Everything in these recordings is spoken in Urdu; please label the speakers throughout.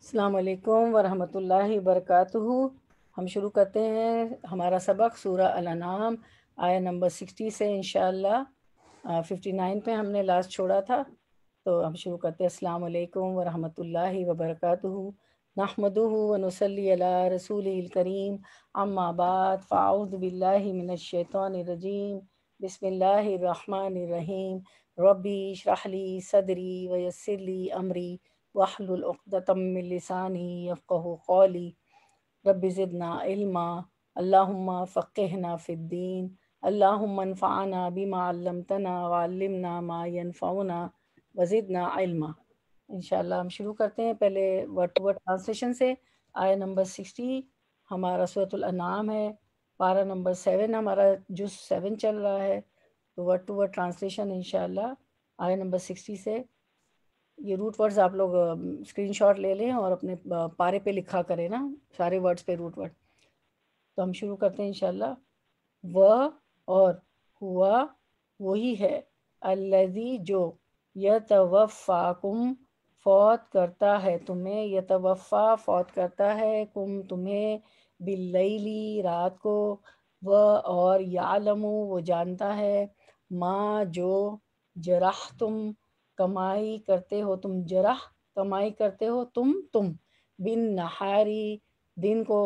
Speaker 1: السلام علیکم ورحمۃ اللہ وبرکاتہ۔ ہم شروع کرتے ہیں ہمارا سبق سورہ الانعام آیا نمبر 60 سے انشاءاللہ۔ 59 پہ ہم نے لاسٹ چھوڑا تھا، تو ہم شروع کرتے ہیں۔ السلام علیکم ورحمۃ اللہ وبرکاتہ۔ نحمدہ ونصلی علی رسولہ الکریم، اما بعد فاعوذ باللہ من الشیطان الرجیم، بسم اللہ الرحمن الرحیم۔ ربی اشرح لی صدری ویسر لی امری واحلل عقدۃ من لسانی یفقہوا قولی، رب زدنا علما، اللہم فقہنا فی الدین، اللہم انفعنا بما علمتنا وعلمنا ما ینفعنا وزدنا علما۔ انشاءاللہ ہم شروع کرتے ہیں پہلے ورڈ ٹو ورڈ ٹرانسلیشن سے۔ آیہ نمبر 60 ہمارا سورۃ الانعام ہے، پارہ نمبر 7 ہمارا جز 7 چل رہا ہے۔ تو ورڈ ٹو ورڈ ٹرانسلیشن انشاءاللہ آیہ نمبر 60 سے۔ یہ روٹ ورڈز آپ لوگ اسکرین شاٹ لے لیں اور اپنے پارے پہ لکھا کریں نا، سارے ورڈز پہ روٹ ورڈ۔ تو ہم شروع کرتے ہیں انشاءاللہ۔ وہ اور ہوا وہی ہے، الذی جو، یتوفاکم فوت کرتا ہے تمہیں، یتوفا فوت کرتا ہے کم تمہیں، باللیلی رات کو، وہ اور یعلم وہ جانتا ہے، ما جو، جرحتم کمائی کرتے ہو تم، جرح کمائی کرتے ہو تم بن نہاری دن کو،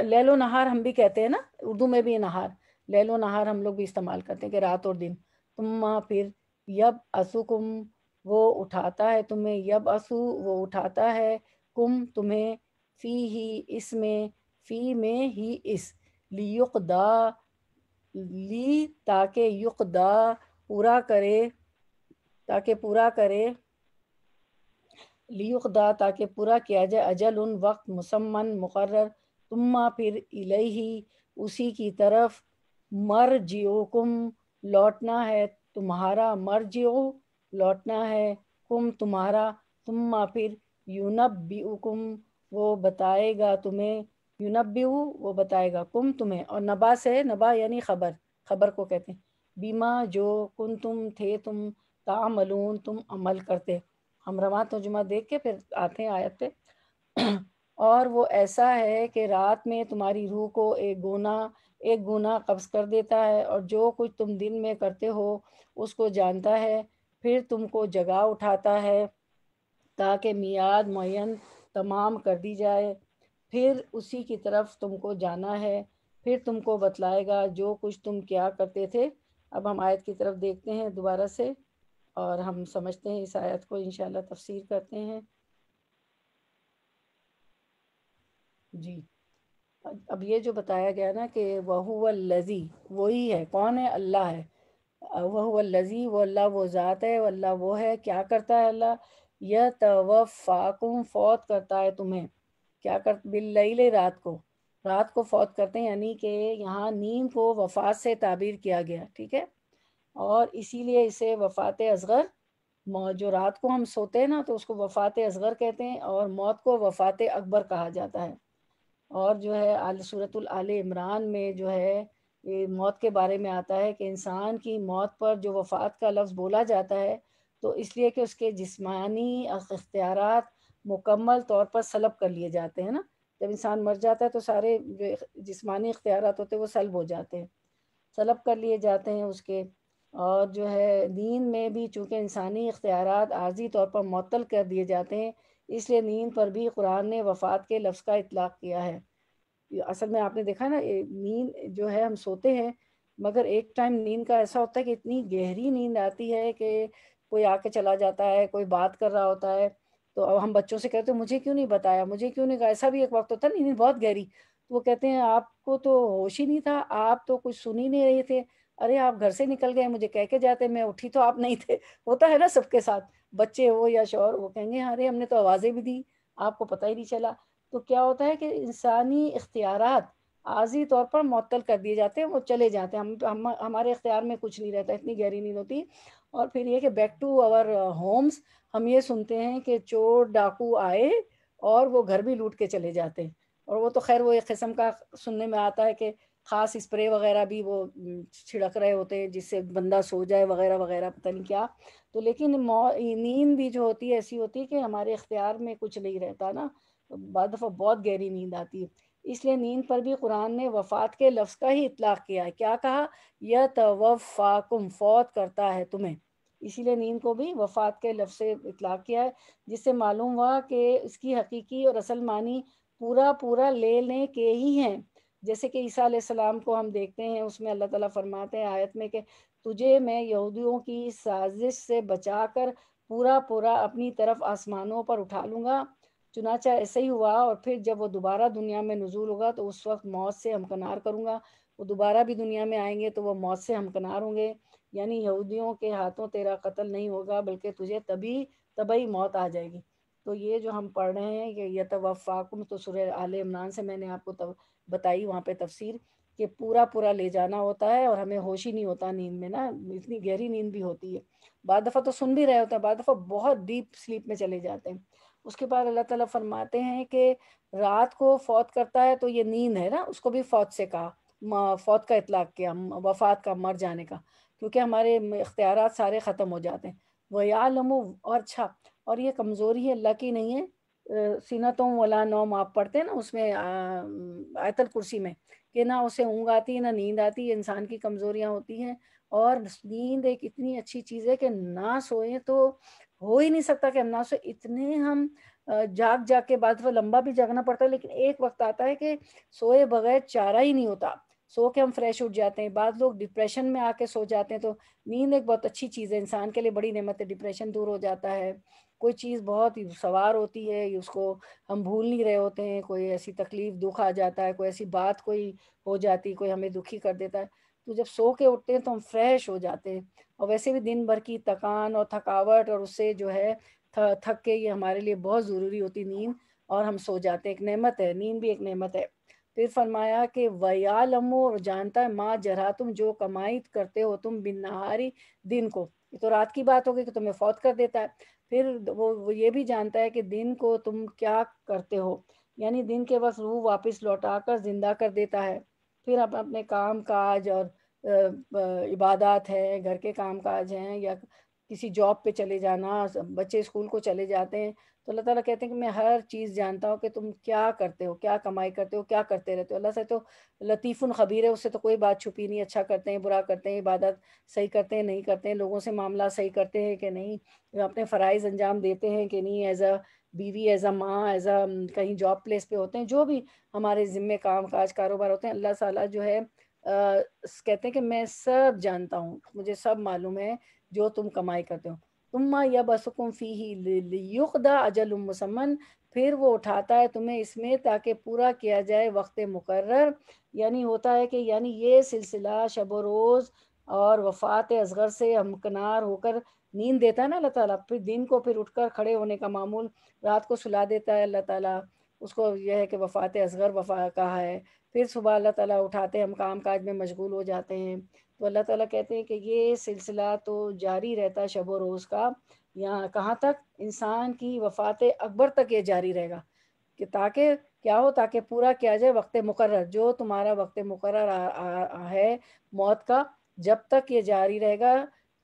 Speaker 1: لیل و نہار ہم بھی کہتے ہیں نا، اردو میں بھی نہار، لیل و نہار ہم لوگ بھی استعمال کرتے ہیں کہ رات اور دن۔ تم پھر یب اسکم وہ اٹھاتا ہے تمہیں، یب اسو وہ اٹھاتا ہے کم تمہیں، فی ہی اس میں، فی میں ہی اس، لیقدا لی تاکہ یقدا پورا کرے، تاکہ پورا کرے، لیقدا تاکہ پورا کیا جائے، اجل ان وقت مسمن مقرر، ثم پھر الیہ اسی کی طرف، مرجعکم لوٹنا ہے تمہارا، مرجعو لوٹنا ہے، کم تمہارا، ثم پھر ینبئکم وہ بتائے گا تمہیں، ینبئو وہ بتائے گا کم تمہیں، اور نبا سے، نبا یعنی خبر، خبر کو کہتے ہیں، بیما جو کنتم تھے تم، تعملون تم عمل کرتے۔ ہم رواں ترجمہ دیکھ کے پھر آتے ہیں آیت پہ۔ اور وہ ایسا ہے کہ رات میں تمہاری روح کو ایک گناہ قبض کر دیتا ہے، اور جو کچھ تم دن میں کرتے ہو اس کو جانتا ہے، پھر تم کو جگا اٹھاتا ہے تاکہ میعاد معین تمام کر دی جائے، پھر اسی کی طرف تم کو جانا ہے، پھر تم کو بتلائے گا جو کچھ تم کیا کرتے تھے۔ اب ہم آیت کی طرف دیکھتے ہیں دوبارہ سے، اور ہم سمجھتے ہیں اس آیت کو، انشاءاللہ تفسیر کرتے ہیں۔ جی، اب یہ جو بتایا گیا نا کہ وَهُوَ الَّذِي، وہی ہے، کون ہے؟ اللہ ہے۔ وَهُوَ الَّذِي وہ اللہ وہ ذات ہے، اللہ وہ ہے، کیا کرتا ہے اللہ؟ یتوفاکم فوت کرتا ہے تمہیں، کیا کر باللیل رات کو، رات کو فوت کرتے ہیں، یعنی کہ یہاں نیند کو وفات سے تعبیر کیا گیا، ٹھیک ہے، اور اسی لیے اسے وفات اصغر، جو رات کو ہم سوتے ہیں نا تو اس کو وفات اصغر کہتے ہیں، اور موت کو وفات اکبر کہا جاتا ہے۔ اور جو ہے سورۃ آل عمران میں جو ہے یہ موت کے بارے میں آتا ہے کہ انسان کی موت پر جو وفات کا لفظ بولا جاتا ہے تو اس لیے کہ اس کے جسمانی اختیارات مکمل طور پر سلب کر لیے جاتے ہیں نا، جب انسان مر جاتا ہے تو سارے جو جسمانی اختیارات ہوتے ہیں وہ سلب ہو جاتے ہیں، سلب کر لیے جاتے ہیں اس کے۔ اور جو ہے نیند میں بھی چونکہ انسانی اختیارات عارضی طور پر معطل کر دیے جاتے ہیں، اس لیے نیند پر بھی قرآن نے وفات کے لفظ کا اطلاق کیا ہے۔ اصل میں آپ نے دیکھا نا، نیند جو ہے ہم سوتے ہیں، مگر ایک ٹائم نیند کا ایسا ہوتا ہے کہ اتنی گہری نیند آتی ہے کہ کوئی آ کے چلا جاتا ہے، کوئی بات کر رہا ہوتا ہے، تو اب ہم بچوں سے کہتے ہیں مجھے کیوں نہیں بتایا، مجھے کیوں نہیں کہا، ایسا بھی ایک وقت ہوتا ہے نیند بہت گہری، تو وہ کہتے ہیں آپ کو تو ہوش ہی نہیں تھا، آپ تو کچھ سن ہی نہیں رہے تھے، ارے آپ گھر سے نکل گئے، مجھے کہہ کے جاتے، میں اٹھی تو آپ نہیں تھے۔ ہوتا ہے نا سب کے ساتھ، بچے ہو یا شوہر، وہ کہیں گے ارے ہم نے تو آوازیں بھی دی، آپ کو پتہ ہی نہیں چلا۔ تو کیا ہوتا ہے کہ انسانی اختیارات عارضی طور پر معطل کر دیے جاتے ہیں، وہ چلے جاتے ہیں، ہمارے اختیار میں کچھ نہیں رہتا، اتنی گہری نیند ہوتی۔ اور پھر یہ کہ بیک ٹو آور ہومز ہم یہ سنتے ہیں کہ چور ڈاکو آئے اور وہ گھر بھی لوٹ کے چلے جاتے ہیں، اور وہ تو خیر وہ ایک قسم کا سننے میں آتا ہے کہ خاص اسپرے وغیرہ بھی وہ چھڑک رہے ہوتے ہیں جس سے بندہ سو جائے وغیرہ وغیرہ، پتہ نہیں کیا. تو لیکن نیند بھی جو ہوتی ہے ایسی ہوتی ہے کہ ہمارے اختیار میں کچھ نہیں رہتا نا، بعض دفعہ بہت گہری نیند آتی ہے. اس لیے نیند پر بھی قرآن نے وفات کے لفظ کا ہی اطلاق کیا ہے. کیا کہا؟ یتوفاکم، فوت کرتا ہے تمہیں. اسی لیے نیند کو بھی وفات کے لفظ سے اطلاق کیا ہے، جس سے معلوم ہوا کہ اس کی حقیقی اور اصل معنی پورا پورا لینے کے ہی ہیں. جیسے کہ عیسیٰ علیہ السلام کو ہم دیکھتے ہیں، اس میں اللہ تعالیٰ فرماتے ہیں آیت میں کہ تجھے میں یہودیوں کی سازش سے بچا کر پورا پورا اپنی طرف آسمانوں پر اٹھا لوں گا. چنانچہ ایسے ہی ہوا، اور پھر جب وہ دوبارہ دنیا میں نزول ہوگا تو اس وقت موت سے ہمکنار کروں گا. وہ دوبارہ بھی دنیا میں آئیں گے تو وہ موت سے ہمکنار ہوں گے. یعنی یہودیوں کے ہاتھوں تیرا قتل نہیں ہوگا، بلکہ تجھے طبعی موت آ جائے گی. تو یہ جو ہم پڑھ رہے ہیں کہ یتوفاکم، تو سورہ آل عمران سے میں نے آپ کو بتائی وہاں پہ تفسیر کہ پورا پورا لے جانا ہوتا ہے، اور ہمیں ہوش ہی نہیں ہوتا نیند میں نا، اتنی گہری نیند بھی ہوتی ہے. بعض دفعہ تو سن بھی رہے ہوتے ہیں، بعض دفعہ بہت ڈیپ سلیپ میں چلے جاتے ہیں. اس کے بعد اللہ تعالیٰ فرماتے ہیں کہ رات کو فوت کرتا ہے تو یہ نیند ہے نا، اس کو بھی فوت سے کہا، فوت کا اطلاق کیا، وفات کا، مر جانے کا، کیونکہ ہمارے اختیارات سارے ختم ہو جاتے ہیں. وَيَعْلَمُ، اور اچھا، اور یہ کمزوری ہے اللہ کی نہیں ہے. سینتوں ولا نوم آپ پڑھتے ہیں نا اس میں آیت الکرسی میں، کہ نہ اسے اونگ آتی نہ نیند آتی، یہ انسان کی کمزوریاں ہوتی ہیں. اور نیند ایک اتنی اچھی چیز ہے کہ نہ سوئیں تو ہو ہی نہیں سکتا کہ ہم نہ سوئیں. اتنے ہم جاگ جاگ کے بعد وہ لمبا بھی جاگنا پڑتا ہے، لیکن ایک وقت آتا ہے کہ سوئے بغیر چارہ ہی نہیں ہوتا. سو کے ہم فریش اٹھ جاتے ہیں. بعض لوگ ڈپریشن میں آ کے سو جاتے ہیں. تو نیند ایک بہت اچھی چیز ہے، انسان کے لیے بڑی نعمت ہے. ڈپریشن دور ہو جاتا ہے، کوئی چیز بہت ہی سوار ہوتی ہے اس کو ہم بھول نہیں رہے ہوتے ہیں، کوئی ایسی تکلیف دکھ آ جاتا ہے، کوئی ایسی بات کوئی ہو جاتی، کوئی ہمیں دکھی کر دیتا ہے، تو جب سو کے اٹھتے ہیں تو ہم فریش ہو جاتے ہیں. اور ویسے بھی دن بھر کی تکان اور تھکاوٹ اور اس سے جو ہے تھک کے، یہ ہمارے لیے بہت ضروری ہوتی نیند، اور ہم سو جاتے ہیں. ایک نعمت ہے، نیند بھی ایک نعمت ہے. پھر فرمایا کہ وَيَعْلَمُ، اور جانتا ہے، ماں جرا تم، جو کمائی کرتے ہو تم، بِالنَّهَارِ، دن کو. یہ تو رات کی بات ہوگی کہ تمہیں فوت کر دیتا ہے. پھر وہ یہ بھی جانتا ہے کہ دن کو تم کیا کرتے ہو، یعنی دن کے بس روح واپس لوٹا کر زندہ کر دیتا ہے. پھر آپ اپنے کام کاج اور عبادات ہے، گھر کے کام کاج ہیں، یا کسی جاب پہ چلے جانا، بچے اسکول کو چلے جاتے ہیں، تو اللہ تعالیٰ کہتے ہیں کہ میں ہر چیز جانتا ہوں کہ تم کیا کرتے ہو، کیا کمائی کرتے ہو، کیا کرتے رہتے ہو. اللہ سے تو لطیف خبیر ہے، اس سے تو کوئی بات چھپی نہیں. اچھا کرتے ہیں، برا کرتے ہیں، عبادت صحیح کرتے ہیں، نہیں کرتے ہیں، لوگوں سے معاملہ صحیح کرتے ہیں کہ نہیں، اپنے فرائض انجام دیتے ہیں کہ نہیں، ایز اے بیوی، ایز اے ماں، ایز اے کہیں جاب پلیس پہ ہوتے ہیں، جو بھی ہمارے ذمے کام کاج کاروبار ہوتے ہیں، اللہ تعالیٰ جو ہے کہتے ہیں کہ میں سب جانتا ہوں، مجھے سب معلوم ہے جو تم کمائی کرتے ہو. ثم یبعثکم فیہ لیقضی اجل مسمى، پھر وہ اٹھاتا ہے تمہیں اس میں تاکہ پورا کیا جائے وقت مقرر. یعنی ہوتا ہے کہ یعنی یہ سلسلہ شب و روز اور وفات اصغر سے ہمکنار ہو کر نیند دیتا ہے نا اللہ تعالیٰ، پھر دن کو پھر اٹھ کر کھڑے ہونے کا معمول، رات کو سلا دیتا ہے اللہ تعالیٰ. اس کو یہ ہے کہ وفات اصغر وفا کہا ہے. پھر صبح اللہ تعالیٰ اٹھاتے ہیں، ہم کام کاج میں مشغول ہو جاتے ہیں. تو اللہ تعالیٰ کہتے ہیں کہ یہ سلسلہ تو جاری رہتا ہے شب و روز کا، یہاں کہاں تک؟ انسان کی وفات اکبر تک یہ جاری رہے گا، کہ تاکہ کیا ہو، تاکہ پورا کیا جائے وقت مقرر. جو تمہارا وقت مقرر ہے موت کا، جب تک یہ جاری رہے گا.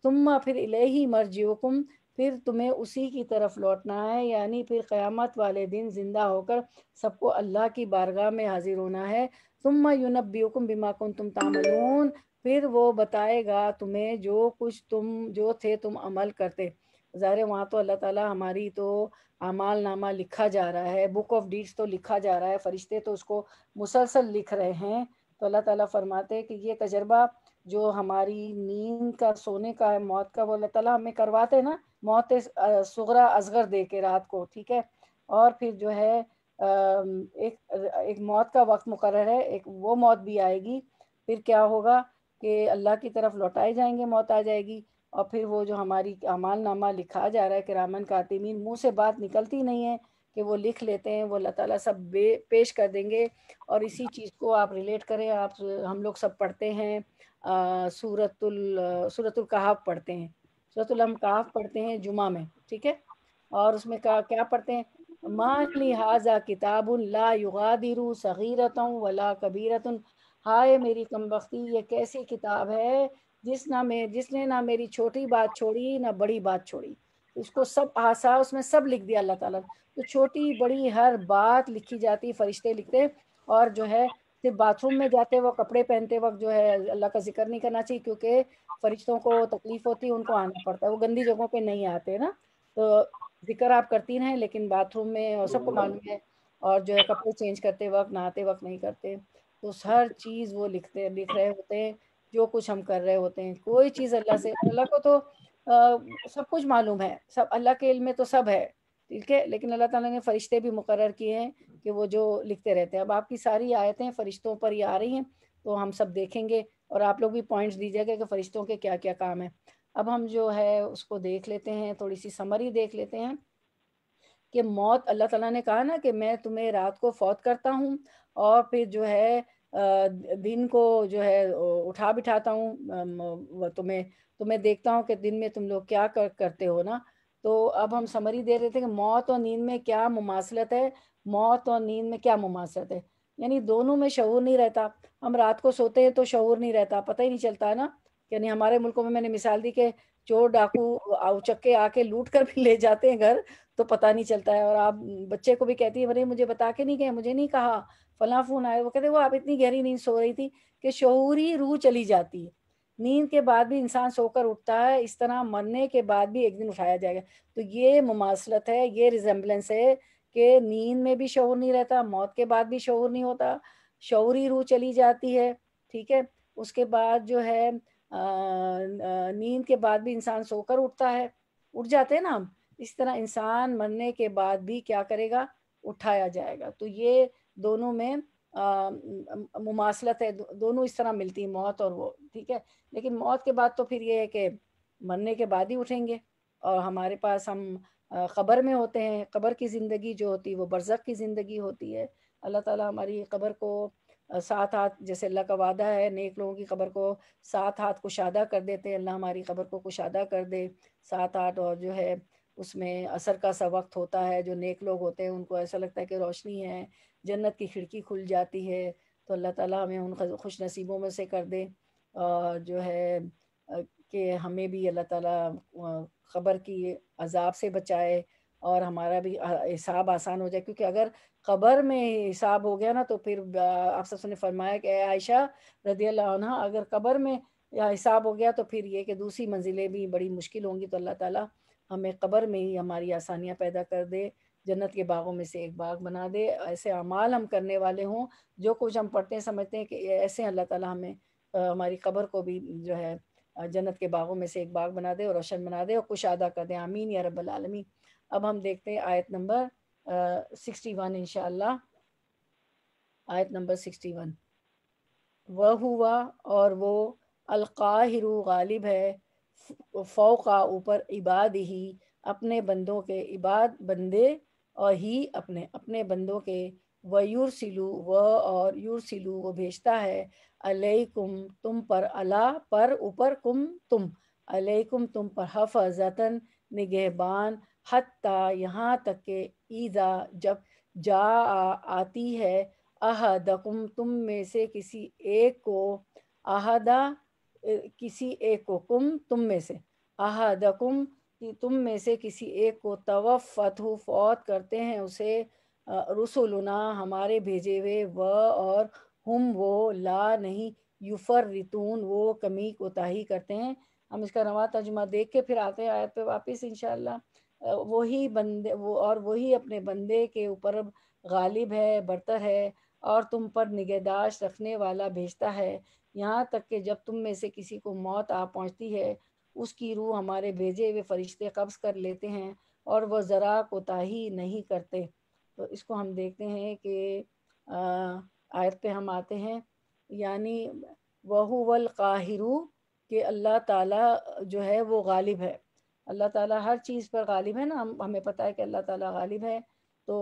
Speaker 1: ثم، پھر الیہ مرجعکم، پھر تمہیں اسی کی طرف لوٹنا ہے، یعنی پھر قیامت والے دن زندہ ہو کر سب کو اللہ کی بارگاہ میں حاضر ہونا ہے. ثم ینبئکم بما کنتم تعملون، پھر وہ بتائے گا تمہیں جو کچھ جو تھے تم عمل کرتے. ظاہر ہے وہاں تو اللہ تعالیٰ ہماری تو اعمال نامہ لکھا جا رہا ہے، بک آف ڈیڈس تو لکھا جا رہا ہے، فرشتے تو اس کو مسلسل لکھ رہے ہیں. تو اللہ تعالیٰ فرماتے ہیں کہ یہ تجربہ جو ہماری نیند کا، سونے کا ہے، موت کا، وہ اللہ تعالیٰ ہمیں کرواتے ہیں نا، موت صغرا اصغر دے کے رات کو، ٹھیک ہے. اور پھر جو ہے ایک موت کا وقت مقرر ہے، ایک وہ موت بھی آئے گی. پھر کیا ہوگا کہ اللہ کی طرف لوٹائے جائیں گے، موت آ جائے گی. اور پھر وہ جو ہماری اعمال نامہ لکھا جا رہا ہے کرامن کاتبین، منہ سے بات نکلتی نہیں ہے کہ وہ لکھ لیتے ہیں، وہ اللہ تعالیٰ سب پیش کر دیں گے. اور اسی چیز کو آپ ریلیٹ کریں، ہم لوگ سب پڑھتے ہیں سورۃ الکہف پڑھتے ہیں، سورۃ الکہف پڑھتے ہیں جمعہ میں، ٹھیک ہے. اور اس میں کیا پڑھتے ہیں؟ ما لہذا کتاب لا یغادر صغیرۃ ولا کبیرۃ، ہائے میری کمبختی، یہ کیسی کتاب ہے جس نے نہ میری چھوٹی بات چھوڑی نہ بڑی بات چھوڑی. اس کو سب آسا، اس میں سب لکھ دیا اللہ تعالیٰ نے. تو چھوٹی بڑی ہر بات لکھی جاتی، فرشتے لکھتے. اور جو ہے صرف باتھ روم میں جاتے وقت، کپڑے پہنتے وقت جو ہے اللہ کا ذکر نہیں کرنا چاہیے، کیونکہ فرشتوں کو تکلیف ہوتی ہے، ان کو آنا پڑتا ہے، وہ گندی جگہوں پہ نہیں آتے نا. تو ذکر آپ کرتی رہیں، لیکن باتھ روم میں، اور سب کو معلوم ہے، اور جو ہے کپڑے چینج کرتے وقت، نہاتے وقت نہیں کرتے. تو ہر چیز وہ لکھ رہے ہوتے ہیں، جو کچھ ہم کر رہے ہوتے ہیں. کوئی چیز اللہ سے، اللہ کو تو سب کچھ معلوم ہے، سب اللہ کے علم میں تو سب ہے، ٹھیک ہے. لیکن اللہ تعالیٰ نے فرشتے بھی مقرر کیے ہیں کہ وہ جو لکھتے رہتے ہیں. اب آپ کی ساری آیتیں فرشتوں پر ہی آ رہی ہیں، تو ہم سب دیکھیں گے، اور آپ لوگ بھی پوائنٹس دیجیے گا کہ فرشتوں کے کیا کیا کام ہیں. اب ہم جو ہے اس کو دیکھ لیتے ہیں، تھوڑی سی سمری دیکھ لیتے ہیں کہ موت، اللہ تعالیٰ نے کہا نا کہ میں تمہیں رات کو فوت کرتا ہوں، اور پھر جو ہے دن کو جو ہے اٹھا بٹھاتا ہوں. تمہیں دیکھتا ہوں کہ دن میں تم لوگ کیا کرتے ہو نا. تو اب ہم سمری دے رہے تھے کہ موت اور نیند میں کیا مماثلت ہے. موت اور نیند میں کیا مماثلت ہے، یعنی دونوں میں شعور نہیں رہتا. ہم رات کو سوتے ہیں تو شعور نہیں رہتا، پتہ ہی نہیں چلتا ہے نا. یعنی ہمارے ملکوں میں نے مثال دی کہ چور ڈاکو اچکے آ کے لوٹ کر بھی لے جاتے ہیں گھر، تو پتہ نہیں چلتا ہے. اور آپ بچے کو بھی کہتی ہے، مجھے بتا کے نہیں گئے، مجھے نہیں کہا، فلاں فون آئے. وہ کہتے وہ آپ اتنی گہری نیند سو رہی تھی کہ شعوری روح چلی جاتی ہے. نیند کے بعد بھی انسان سو کر اٹھتا ہے، اس طرح مرنے کے بعد بھی ایک دن اٹھایا جائے گا. تو یہ مماثلت ہے، یہ ریزمبلنس ہے کہ نیند میں بھی شعور نہیں رہتا، موت کے بعد بھی شعور نہیں ہوتا، شعوری روح چلی جاتی ہے، ٹھیک ہے. اس کے بعد جو ہے نیند کے بعد بھی انسان سو کر اٹھتا ہے، اٹھ جاتے ہیں نا ہم. اس طرح انسان مرنے کے بعد بھی کیا کرے گا، اٹھایا جائے گا. تو یہ دونوں میں مماثلت ہے، دونوں اس طرح ملتی ہیں، موت اور وہ، ٹھیک ہے. لیکن موت کے بعد تو پھر یہ ہے کہ مرنے کے بعد ہی اٹھیں گے، اور ہمارے پاس ہم قبر میں ہوتے ہیں. قبر کی زندگی جو ہوتی ہے وہ برزخ کی زندگی ہوتی ہے. اللہ تعالیٰ ہماری قبر کو 7 ہاتھ، جیسے اللہ کا وعدہ ہے نیک لوگوں کی قبر کو 7 ہاتھ کشادہ کر دیتے ہیں. اللہ ہماری قبر کو کشادہ کر دے 7 ہاتھ. اور جو ہے اس میں عصر کا سا وقت ہوتا ہے، جو نیک لوگ ہوتے ہیں ان کو ایسا لگتا ہے کہ روشنی ہے، جنت کی کھڑکی کھل جاتی ہے. تو اللہ تعالیٰ ہمیں ان خوش نصیبوں میں سے کر دے، اور جو ہے کہ ہمیں بھی اللہ تعالیٰ قبر کی عذاب سے بچائے، اور ہمارا بھی حساب آسان ہو جائے. کیونکہ اگر قبر میں حساب ہو گیا نا، تو پھر آپ سب نے فرمایا کہ اے عائشہ رضی اللہ عنہ، اگر قبر میں یا حساب ہو گیا تو پھر یہ کہ دوسری منزلیں بھی بڑی مشکل ہوں گی. تو اللہ تعالیٰ ہمیں قبر میں ہی ہماری آسانیاں پیدا کر دے، جنت کے باغوں میں سے ایک باغ بنا دے. ایسے اعمال ہم کرنے والے ہوں، جو کچھ ہم پڑھتے ہیں سمجھتے ہیں کہ ایسے اللہ تعالیٰ ہمیں ہماری قبر کو بھی جو ہے جنت کے باغوں میں سے ایک باغ بنا دے، اور روشن بنا دے، اور کشادہ کر دے. آمین یا رب العالمین. اب ہم دیکھتے ہیں آیت نمبر 61 انشاءاللہ. آیت نمبر 61. وہ ہوا، اور وہ القاہر غالب ہے، فوقا اوپر، عباد ہی اپنے بندوں کے، عباد بندے، اور ہی اپنے بندوں کے. وَيُرْسِلُ وہ، اور یورسلو وہ بھیجتا ہے، علیکم تم پر، اللہ پر اوپر، کم تم، علیکم تم پر، حفظتاً نگہبان، حتیٰ یہاں تک کہ ایذا جب جا آتی ہے، احدکم تم میں سے کسی ایک کو، احدہ کسی ایک کو، کم تم میں سے، احدکم تم میں سے کسی ایک کو، توفتہ فوت کرتے ہیں اسے، رسولنا ہمارے بھیجے ہوئے، اور ہم وہ، لا نہیں، یفرطون وہ کمی کوتاہی کرتے ہیں. ہم اس کا رواں ترجمہ دیکھ کے پھر آتے ہیں آیت پہ واپس انشاءاللہ. وہی بندے، وہ اور وہی اپنے بندے کے اوپر غالب ہے، برتر ہے، اور تم پر نگہداشت رکھنے والا بھیجتا ہے، یہاں تک کہ جب تم میں سے کسی کو موت آ پہنچتی ہے، اس کی روح ہمارے بھیجے ہوئے فرشتے قبض کر لیتے ہیں، اور وہ ذرا کوتاہی نہیں کرتے. تو اس کو ہم دیکھتے ہیں کہ آیت پہ ہم آتے ہیں، یعنی وَهُوَ الْقَاهِرُ، کہ اللہ تعالیٰ جو ہے وہ غالب ہے. اللہ تعالیٰ ہر چیز پر غالب ہے نا، ہمیں پتہ ہے کہ اللہ تعالیٰ غالب ہے. تو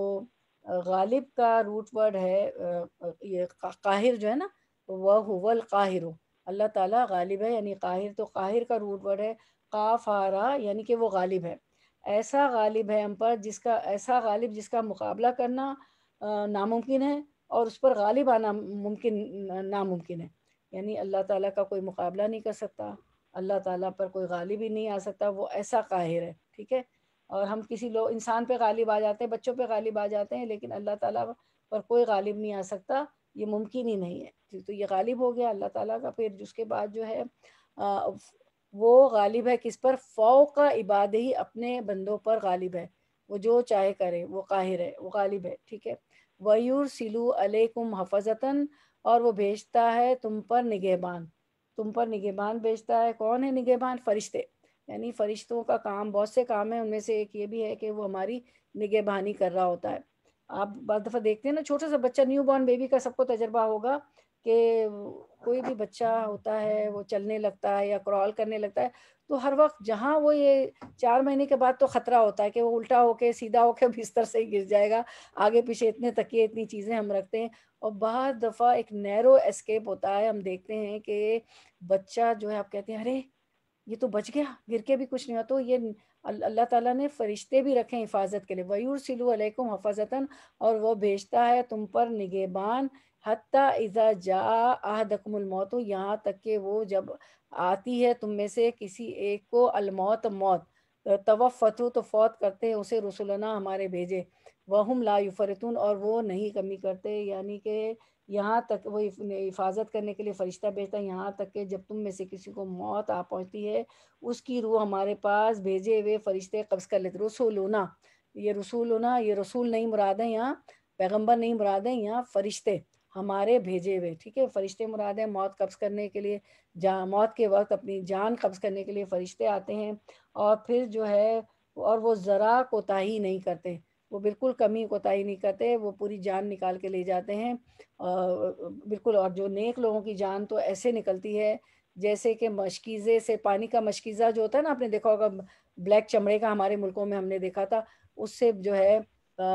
Speaker 1: غالب کا روٹ ورڈ ہے یہ قاہر جو ہے نا، وَهُوَ الْقَاهِرُ، اللہ تعالیٰ غالب ہے، یعنی قاہر. تو قاہر کا روٹ ورڈ ہے قاف ہارا، یعنی کہ وہ غالب ہے. ایسا غالب ہے ہم پر، ایسا غالب جس کا مقابلہ کرنا ناممکن ہے، اور اس پر غالب آنا ممکن ناممکن ہے، یعنی اللہ تعالیٰ کا کوئی مقابلہ نہیں کر سکتا، اللہ تعالیٰ پر کوئی غالب ہی نہیں آ سکتا، وہ ایسا قاہر ہے، ٹھیک ہے۔ اور ہم کسی لوگ انسان پہ غالب آ جاتے ہیں، بچوں پہ غالب آ جاتے ہیں، لیکن اللہ تعالیٰ پر کوئی غالب نہیں آ سکتا، یہ ممکن ہی نہیں ہے۔ تو یہ غالب ہو گیا اللہ تعالیٰ کا۔ پھر اس کے بعد جو ہے وہ غالب ہے کس پر؟ فوق عبادہ ہی، اپنے بندوں پر غالب ہے، وہ جو چاہے کرے، وہ قاہر ہے، وہ غالب ہے، ٹھیک ہے۔ وَيُرْسِلُ عَلَيْكُمْ حَفَظَةً، اور وہ بھیجتا ہے تم پر نگہبان، تم پر نگہبان بھیجتا ہے۔ کون ہے نگہبان؟ فرشتے، یعنی فرشتوں کا کام بہت سے کام ہیں، ان میں سے ایک یہ بھی ہے کہ وہ ہماری نگہبانی کر رہا ہوتا ہے۔ آپ بعض دفعہ دیکھتے ہیں نا، چھوٹا سا بچہ، نیو بورن بیبی کا سب کو تجربہ ہوگا کہ کوئی بھی بچہ ہوتا ہے وہ چلنے لگتا ہے یا کرال کرنے لگتا ہے، تو ہر وقت جہاں وہ یہ 4 مہینے کے بعد تو خطرہ ہوتا ہے کہ وہ الٹا ہو کے سیدھا ہو کے بستر سے ہی گر جائے گا، آگے پیچھے اتنے تکیے اتنی چیزیں ہم رکھتے ہیں، اور بعض دفعہ ایک نیرو اسکیپ ہوتا ہے، ہم دیکھتے ہیں کہ بچہ جو ہے آپ کہتے ہیں ارے یہ تو بچ گیا، گر کے بھی کچھ نہیں ہوا، تو یہ اللہ تعالیٰ نے فرشتے بھی رکھے ہیں حفاظت کے لیے۔ وَيُرْسِلُ عَلَيْكُمْ حَفَظَةً، اور وہ بھیجتا ہے تم پر نگہبان، حتیٰ اذا جاء احدکم الموت، یہاں تک کہ وہ جب آتی ہے تم میں سے کسی ایک کو الموت، موت، توفتو تو فوت کرتے ہیں اسے رسولنا، ہمارے بھیجے، وہم لا یفرطون، اور وہ نہیں کمی کرتے، یعنی کہ یہاں تک وہ حفاظت کرنے کے لیے فرشتہ بھیجتا ہے، یہاں تک کہ جب تم میں سے کسی کو موت آ پہنچتی ہے، اس کی روح ہمارے پاس بھیجے ہوئے فرشتے قبض کر لیتے۔ رسولنا، یہ رسولنا، یہ رسول نہیں مراد ہے یہاں، پیغمبر نہیں مراد ہے یہاں، فرشتے ہمارے بھیجے ہوئے، ٹھیک ہے۔ فرشتے مراد ہیں، موت قبض کرنے کے لیے، موت کے وقت اپنی جان قبض کرنے کے لیے فرشتے آتے ہیں، اور پھر جو ہے اور وہ ذرا کوتاہی نہیں کرتے، وہ بالکل کمی کوتاہی نہیں کرتے، وہ پوری جان نکال کے لے جاتے ہیں بالکل۔ اور جو نیک لوگوں کی جان تو ایسے نکلتی ہے جیسے کہ مشکیزے سے، پانی کا مشکیزہ جو ہوتا ہے نا، آپ نے دیکھا ہوگا بلیک چمڑے کا، ہمارے ملکوں میں ہم نے دیکھا تھا، اس سے جو ہے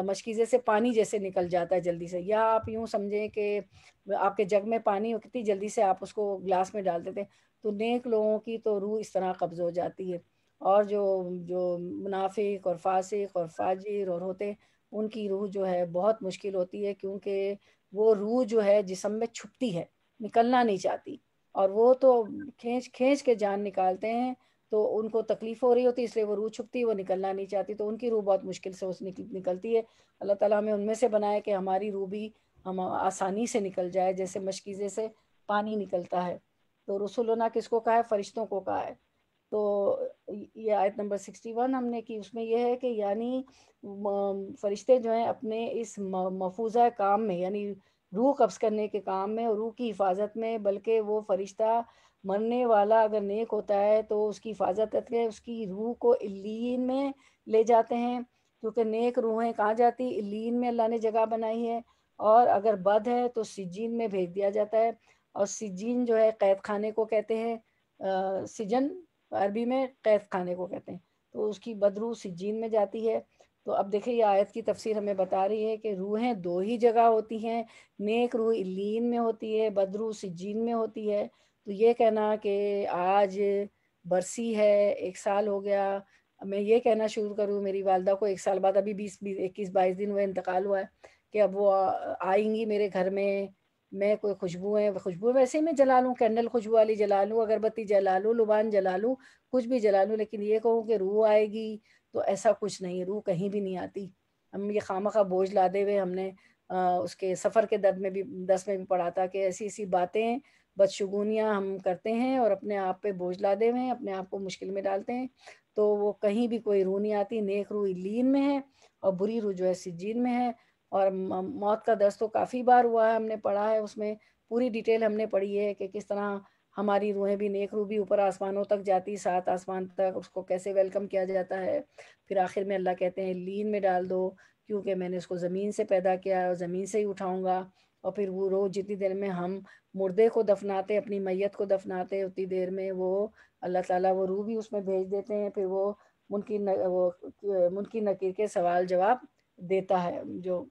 Speaker 1: مشکیزے سے پانی جیسے نکل جاتا ہے جلدی سے، یا آپ یوں سمجھیں کہ آپ کے جگ میں پانی ہو، کتنی جلدی سے آپ اس کو گلاس میں ڈال دیتے ہیں، تو نیک لوگوں کی تو روح اس طرح قبض ہو جاتی ہے، اور جو جو منافق اور فاسق اور فاجر اور ہوتے ہیں، ان کی روح جو ہے بہت مشکل ہوتی ہے، کیونکہ وہ روح جو ہے جسم میں چھپتی ہے، نکلنا نہیں چاہتی، اور وہ تو کھینچ کھینچ کے جان نکالتے ہیں، تو ان کو تکلیف ہو رہی ہوتی ہے، اس لیے وہ روح چھپتی ہے، وہ نکلنا نہیں چاہتی، تو ان کی روح بہت مشکل سے نکلتی ہے۔ اللہ تعالیٰ ہمیں ان میں سے بنائے کہ ہماری روح بھی ہم آسانی سے نکل جائے، جیسے مشکیزے سے پانی نکلتا ہے۔ تو رسولنا کس کو کہا ہے؟ فرشتوں کو کہا ہے۔ تو یہ آیت نمبر 61 ہم نے کی، اس میں یہ ہے کہ یعنی فرشتے جو ہیں اپنے اس مفوضہ کام میں، یعنی روح قبض کرنے کے کام میں اور روح کی حفاظت میں، بلکہ وہ فرشتہ مرنے والا اگر نیک ہوتا ہے تو اس کی حفاظت کر کے اس کی روح کو علیین میں لے جاتے ہیں، کیونکہ نیک روحیں کہاں جاتی؟ علیین میں اللہ نے جگہ بنائی ہے، اور اگر بد ہے تو سجین میں بھیج دیا جاتا ہے، اور سجین جو ہے قید خانے کو کہتے ہیں، سجن عربی میں قید خانے کو کہتے ہیں، تو اس کی بدروح سجین میں جاتی ہے۔ تو اب دیکھیں یہ آیت کی تفسیر ہمیں بتا رہی ہے کہ روحیں دو ہی جگہ ہوتی ہیں، نیک روح علیین میں ہوتی ہے، بدروح سجین میں ہوتی ہے۔ تو یہ کہنا کہ آج برسی ہے، 1 سال ہو گیا، میں یہ کہنا شروع کروں میری والدہ کو 1 سال بعد، ابھی 21-22 دن ہوئے انتقال ہوا ہے، کہ اب وہ آئیں گی میرے گھر میں کوئی خوشبو ویسے ہی میں جلا لوں، کینڈل خوشبو والی جلا لوں، اگربتی جلا لوں، لبان جلا لوں، کچھ بھی جلا لوں، لیکن یہ کہوں کہ روح آئے گی تو ایسا کچھ نہیں، روح کہیں بھی نہیں آتی۔ ہم یہ خواہ بوجھ لادے ہوئے، ہم نے اس کے سفر کے درس میں بھی پڑھا تھا کہ ایسی ایسی باتیں، بدشگونیاں ہم کرتے ہیں اور اپنے آپ پہ بوجھ لادے ہوئے ہیں، اپنے آپ کو مشکل میں ڈالتے ہیں، تو وہ کہیں بھی کوئی روح نہیں آتی۔ نیک روح علیین میں ہے اور بری روح جو ہے سجین میں ہے۔ اور موت کا درس تو کافی بار ہوا ہے، ہم نے پڑھا ہے، اس میں پوری ڈیٹیل ہم نے پڑھی ہے کہ کس طرح ہماری روحیں بھی، نیک روح بھی اوپر آسمانوں تک جاتی، 7 آسمان تک، اس کو کیسے ویلکم کیا جاتا ہے، پھر آخر میں اللہ کہتے ہیں لین میں ڈال دو، کیونکہ میں نے اس کو زمین سے پیدا کیا ہے اور زمین سے ہی اٹھاؤں گا۔ اور پھر وہ روز جتنی دیر میں ہم مردے کو دفناتے، اپنی میت کو دفناتے، اتنی دیر میں وہ اللہ تعالیٰ وہ روح بھی اس میں بھیج دیتے ہیں، پھر وہ منکر نکیر کے سوال جواب دیتا ہے، جو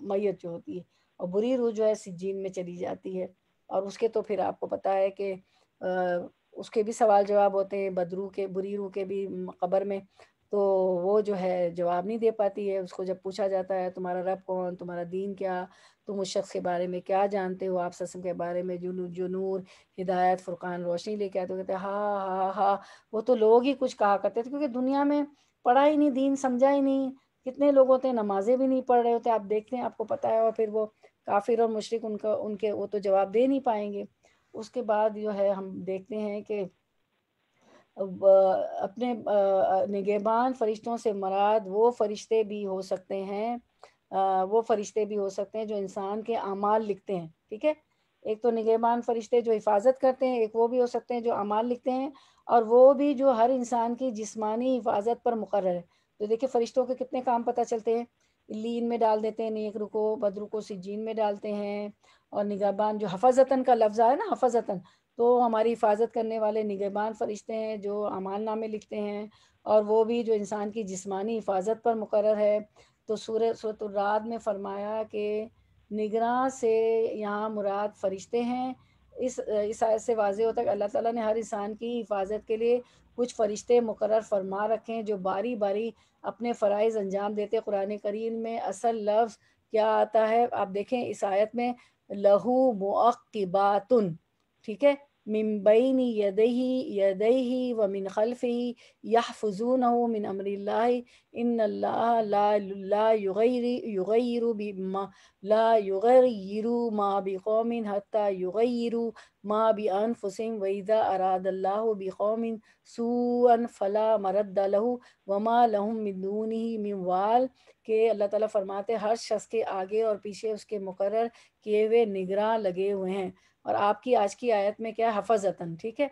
Speaker 1: میت جو ہوتی ہے، اور بری روح جو ہے سجین میں چلی جاتی ہے، اور اس کے تو پھر آپ کو پتہ ہے کہ اس کے بھی سوال جواب ہوتے ہیں، بدروح کے، بری روح کے بھی قبر میں۔ تو وہ جو ہے جواب نہیں دے پاتی ہے. اس کو جب پوچھا جاتا ہے تمہارا رب کون، تمہارا دین کیا، تم اس شخص کے بارے میں کیا جانتے ہو، آپ سسم کے بارے میں جو نور ہدایت فرقان روشنی لے کے آتے، کہتے ہیں ہاں ہاں ہاں. وہ تو لوگ ہی کچھ کہا کرتے تھے کیونکہ دنیا میں پڑھا ہی نہیں، دین سمجھا ہی نہیں. کتنے لوگ ہوتے ہیں نمازیں بھی نہیں پڑھ رہے ہوتے، آپ دیکھتے ہیں، آپ کو پتہ ہے، اور پھر وہ کافر اور مشرک ان کے وہ تو جواب دے نہیں پائیں گے. اس کے بعد جو ہے ہم دیکھتے ہیں کہ اپنے نگہبان فرشتوں سے مراد وہ فرشتے بھی ہو سکتے ہیں، وہ فرشتے بھی ہو سکتے ہیں جو انسان کے اعمال لکھتے ہیں. ٹھیک ہے، ایک تو نگہبان فرشتے جو حفاظت کرتے ہیں، ایک وہ بھی ہو سکتے ہیں جو اعمال لکھتے ہیں، اور وہ بھی جو ہر انسان کی جسمانی حفاظت پر مقرر ہے. تو دیکھیں فرشتوں کے کتنے کام پتہ چلتے ہیں. لین میں ڈال دیتے ہیں، نیک رکو بد رکو سجین میں ڈالتے ہیں. اور نگہبان جو حفظتاً کا لفظ ہے نا، حفظتاً، تو ہماری حفاظت کرنے والے نگہبان فرشتے ہیں جو اعمال نامے لکھتے ہیں، اور وہ بھی جو انسان کی جسمانی حفاظت پر مقرر ہے. تو سورۃ الرعد میں فرمایا کہ نگراں سے یہاں مراد فرشتے ہیں. اس آیت سے واضح ہوتا ہے کہ اللہ تعالیٰ نے ہر انسان کی حفاظت کے لیے کچھ فرشتے مقرر فرما رکھے ہیں جو باری باری اپنے فرائض انجام دیتے. قرآن کریم میں اصل لفظ کیا آتا ہے آپ دیکھیں اس آیت میں، لہو معقباتن. ٹھیک ہے، من بین یدیہ ومن خلفہ یحفظونہ من امر اللہ ان اللہ لا یغیر ما بقوم حتی یغیروا ما بانفسہم واذا اراد اللہ بقوم سوءا فلا مرد لہ وما لہم من دونہ من وال. کہ اللہ تعالیٰ فرماتے ہیں ہر شخص کے آگے اور پیچھے اس کے مقرر کیے ہوئے نگراں لگے ہوئے ہیں. اور آپ کی آج کی آیت میں کیا ہے؟ حفظتاً. ٹھیک ہے،